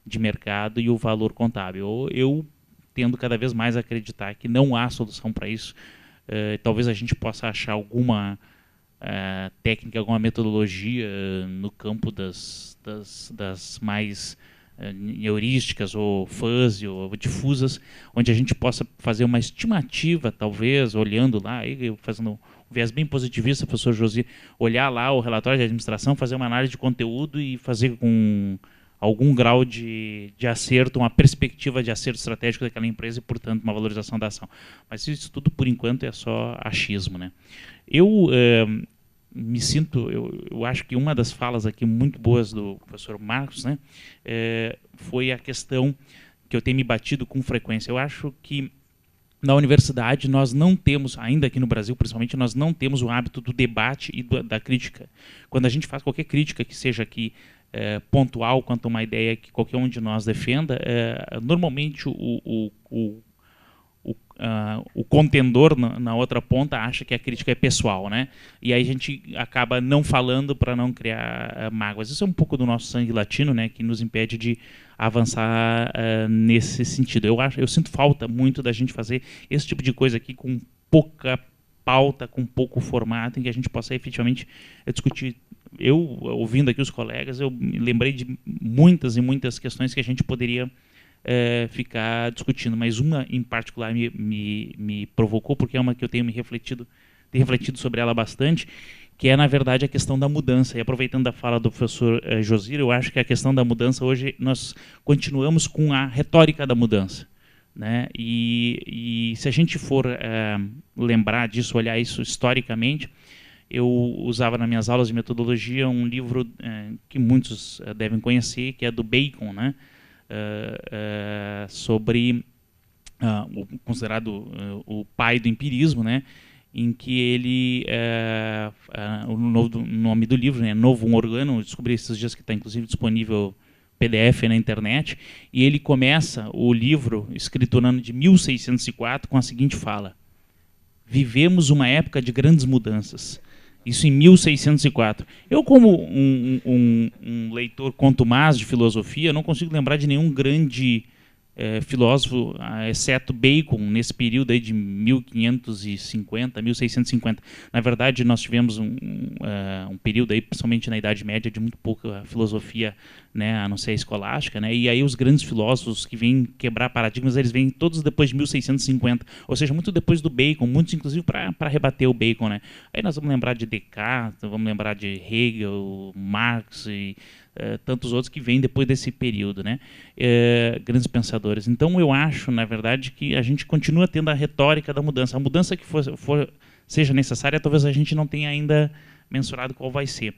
de mercado e o valor contábil. Eu tendo cada vez mais a acreditar que não há solução para isso. Talvez a gente possa achar alguma técnica, alguma metodologia no campo das mais heurísticas ou fuzzy ou difusas, onde a gente possa fazer uma estimativa, talvez, olhando lá, fazendo um viés bem positivista, professor Josir, olhar lá o relatório de administração, fazer uma análise de conteúdo e fazer com algum grau de acerto, uma perspectiva de acerto estratégico daquela empresa e, portanto, uma valorização da ação. Mas isso tudo, por enquanto, é só achismo, né? Eu eu acho que uma das falas aqui muito boas do professor Marcos, né, foi a questão que eu tenho me batido com frequência. Eu acho que na universidade nós não temos, ainda aqui no Brasil principalmente, nós não temos o hábito do debate e da crítica. Quando a gente faz qualquer crítica que seja aqui pontual quanto a uma ideia que qualquer um de nós defenda, normalmente o contendor na outra ponta acha que a crítica é pessoal, né? E aí a gente acaba não falando para não criar mágoas. Isso é um pouco do nosso sangue latino, né? Que nos impede de avançar nesse sentido. Eu sinto falta muito da gente fazer esse tipo de coisa aqui com pouca pauta, com pouco formato, em que a gente possa efetivamente discutir. Eu, ouvindo aqui os colegas, eu me lembrei de muitas e muitas questões que a gente poderia ficar discutindo, mas uma em particular me provocou, porque é uma que eu tenho refletido sobre ela bastante, que é, na verdade, a questão da mudança. E aproveitando a fala do professor Josir, eu acho que a questão da mudança, hoje nós continuamos com a retórica da mudança, né? E se a gente for lembrar disso, olhar isso historicamente, eu usava nas minhas aulas de metodologia um livro que muitos devem conhecer, que é do Bacon, né? Sobre considerado o pai do empirismo, né? Em que ele, o nome do livro, né, Novum Organum, eu descobri esses dias que está inclusive disponível PDF na internet, e ele começa o livro, escrito no ano de 1604, com a seguinte fala: vivemos uma época de grandes mudanças. Isso em 1604. Eu, como um leitor contumaz de filosofia, não consigo lembrar de nenhum grande filósofo, exceto Bacon, nesse período aí de 1550, 1650. Na verdade, nós tivemos um período aí, principalmente na Idade Média, de muito pouca filosofia, né, a não ser a escolástica, né, e aí os grandes filósofos que vêm quebrar paradigmas, eles vêm todos depois de 1650, ou seja, muito depois do Bacon, muitos inclusive para rebater o Bacon, né. Aí nós vamos lembrar de Descartes, vamos lembrar de Hegel, Marx e tantos outros que vêm depois desse período, né? Grandes pensadores. Então eu acho, na verdade, que a gente continua tendo a retórica da mudança. A mudança que seja necessária, talvez a gente não tenha ainda mensurado qual vai ser.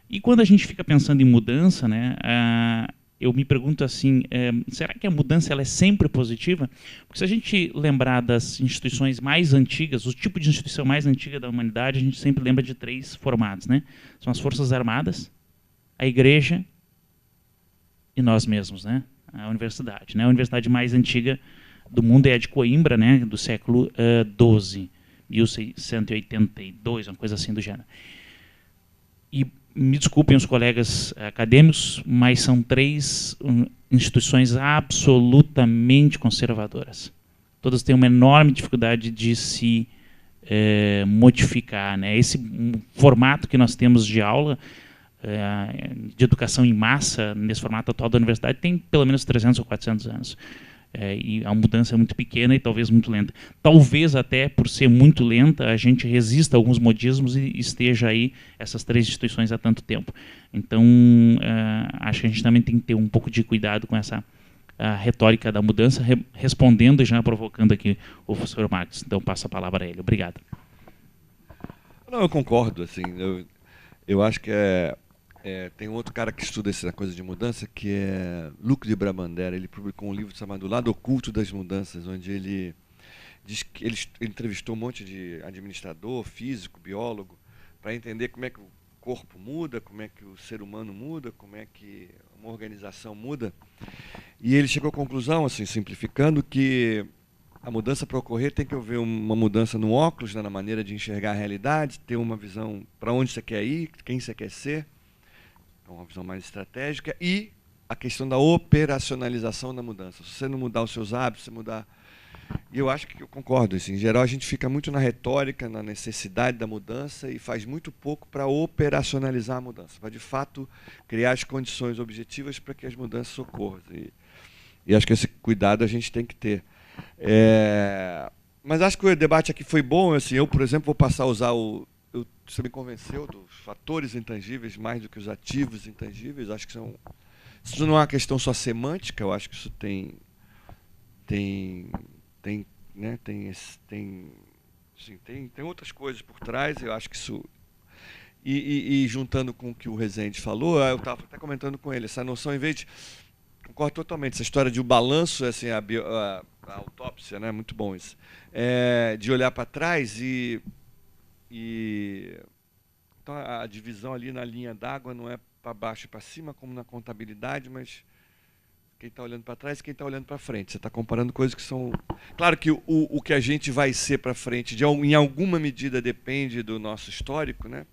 E quando a gente fica pensando em mudança, né, eu me pergunto assim, será que a mudança ela é sempre positiva? Porque se a gente lembrar das instituições mais antigas, o tipo de instituição mais antiga da humanidade, a gente sempre lembra de 3 formatos, né? São as Forças Armadas, a igreja e nós mesmos, né? A universidade, né? A universidade mais antiga do mundo é a de Coimbra, né? Do século XII, 1682, uma coisa assim do gênero. E me desculpem os colegas acadêmicos, mas são 3 instituições absolutamente conservadoras. Todas têm uma enorme dificuldade de se modificar, né? Esse formato que nós temos de aula, de educação em massa, nesse formato atual da universidade, tem pelo menos 300 ou 400 anos. E a mudança é muito pequena e talvez muito lenta. Talvez até por ser muito lenta, a gente resista a alguns modismos e esteja aí essas 3 instituições há tanto tempo. Então, acho que a gente também tem que ter um pouco de cuidado com essa retórica da mudança, respondendo e já provocando aqui o professor Marcos. Então, passo a palavra a ele. Obrigado. Não, eu concordo. Assim, eu acho que tem um outro cara que estuda essa coisa de mudança, que é Luc de Brabander. Ele publicou um livro chamado O Lado Oculto das Mudanças, onde ele diz que ele entrevistou um monte de administrador, físico, biólogo, para entender como é que o corpo muda, como é que o ser humano muda, como é que uma organização muda. E ele chegou à conclusão, assim, simplificando, que a mudança para ocorrer tem que haver uma mudança no óculos, né, na maneira de enxergar a realidade, ter uma visão para onde você quer ir, quem você quer ser, uma visão mais estratégica, e a questão da operacionalização da mudança. Se você não mudar os seus hábitos, se mudar E eu acho que eu concordo. Assim, em geral, a gente fica muito na retórica, na necessidade da mudança e faz muito pouco para operacionalizar a mudança, para, de fato, criar as condições objetivas para que as mudanças ocorram. E acho que esse cuidado a gente tem que ter. Mas acho que o debate aqui foi bom. Assim, eu, por exemplo, vou passar a usar você me convenceu dos fatores intangíveis mais do que os ativos intangíveis. Acho que isso não é uma questão só semântica. Eu acho que isso tem outras coisas por trás. Eu acho que isso e juntando com o que o Rezende falou, eu estava até comentando com ele essa noção, em vez de concordo totalmente, essa história de o balanço, assim, a autópsia, né, muito bom isso, de olhar para trás então a divisão ali na linha d'água não é para baixo e para cima como na contabilidade, mas quem está olhando para trás e quem está olhando para frente. Você está comparando coisas que são... Claro que o que a gente vai ser para frente, em alguma medida, depende do nosso histórico, né?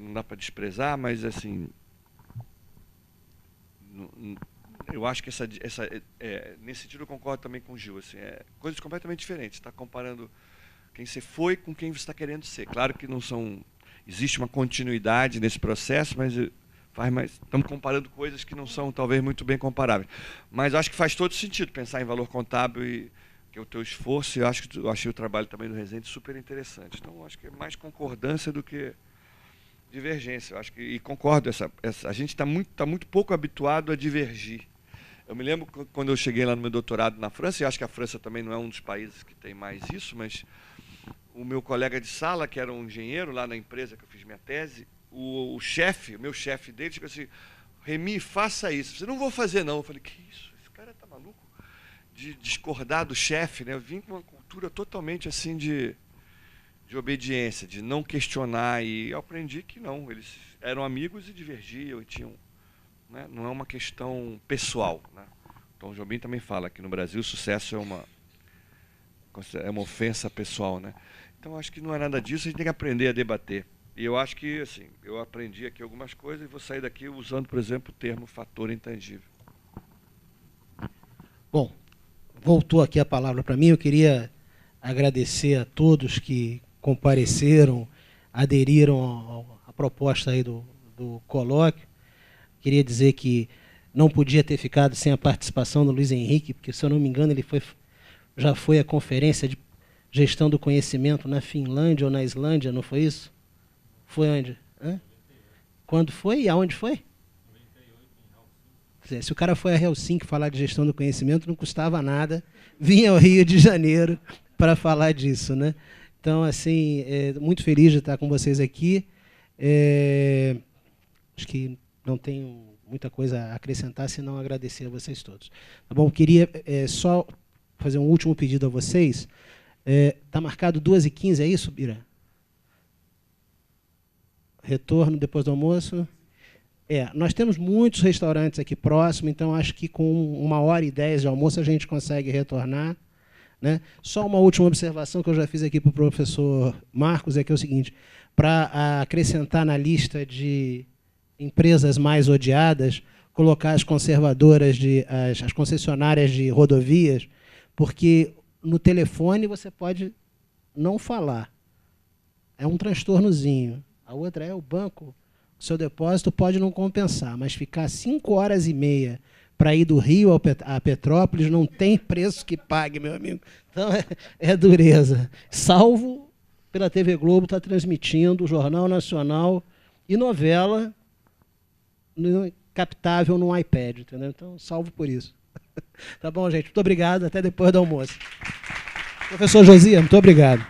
Não dá para desprezar, mas, assim... Eu acho que nesse sentido eu concordo também com o Gil. Assim, coisas completamente diferentes. Está comparando quem você foi com quem você está querendo ser. Claro que não são... Existe uma continuidade nesse processo, mas... estamos comparando coisas que não são, talvez, muito bem comparáveis. Mas acho que faz todo sentido pensar em valor contábil, que é o teu esforço, e eu achei o trabalho também do Rezende super interessante. Então, acho que é mais concordância do que divergência. Eu acho e concordo, a gente está muito pouco habituado a divergir. Eu me lembro quando eu cheguei lá no meu doutorado na França, e acho que a França também não é um dos países que tem mais isso, mas o meu colega de sala, que era um engenheiro lá na empresa que eu fiz minha tese, o meu chefe dele, tipo assim, Remy, faça isso. Eu não vou fazer, não. Eu falei, que isso? Esse cara tá maluco? De discordar do chefe, né? Eu vim com uma cultura totalmente assim de obediência, de não questionar. E eu aprendi que não. Eles eram amigos e divergiam e tinham... Né? Não é uma questão pessoal. Né? Tom Jobim também fala que no Brasil o sucesso é uma ofensa pessoal. Né? Então, acho que não é nada disso. A gente tem que aprender a debater. E eu acho que, assim, eu aprendi aqui algumas coisas e vou sair daqui usando, por exemplo, o termo fator intangível. Bom, voltou aqui a palavra para mim. Eu queria agradecer a todos que compareceram, aderiram à proposta aí do colóquio. Queria dizer que não podia ter ficado sem a participação do Luiz Henrique, porque, se eu não me engano, ele já foi à conferência de gestão do conhecimento na Finlândia ou na Islândia, não foi isso? Foi onde? Quando foi e aonde foi? 98, em Helsinki. Se o cara foi a Helsinki falar de gestão do conhecimento, não custava nada. Vinha ao Rio de Janeiro para falar disso, né? Então, assim, muito feliz de estar com vocês aqui. Acho que não tenho muita coisa a acrescentar, senão agradecer a vocês todos. Tá bom? Queria só fazer um último pedido a vocês. Está marcado 2h15, é isso, Bira? Retorno depois do almoço. Nós temos muitos restaurantes aqui próximo, então acho que com 1h10 de almoço a gente consegue retornar. Né? Só uma última observação que eu já fiz aqui para o professor Marcos, que é o seguinte: para acrescentar na lista de empresas mais odiadas, colocar as conservadoras, as concessionárias de rodovias, porque no telefone você pode não falar. É um transtornozinho. A outra é o banco, o seu depósito pode não compensar, mas ficar 5h30 para ir do Rio a Petrópolis não tem preço que pague, meu amigo. Então é dureza. Salvo pela TV Globo estar transmitindo o Jornal Nacional e novela captável no iPad, entendeu? Então, salvo por isso. Tá bom, gente? Muito obrigado. Até depois do almoço. Professor Josias, muito obrigado.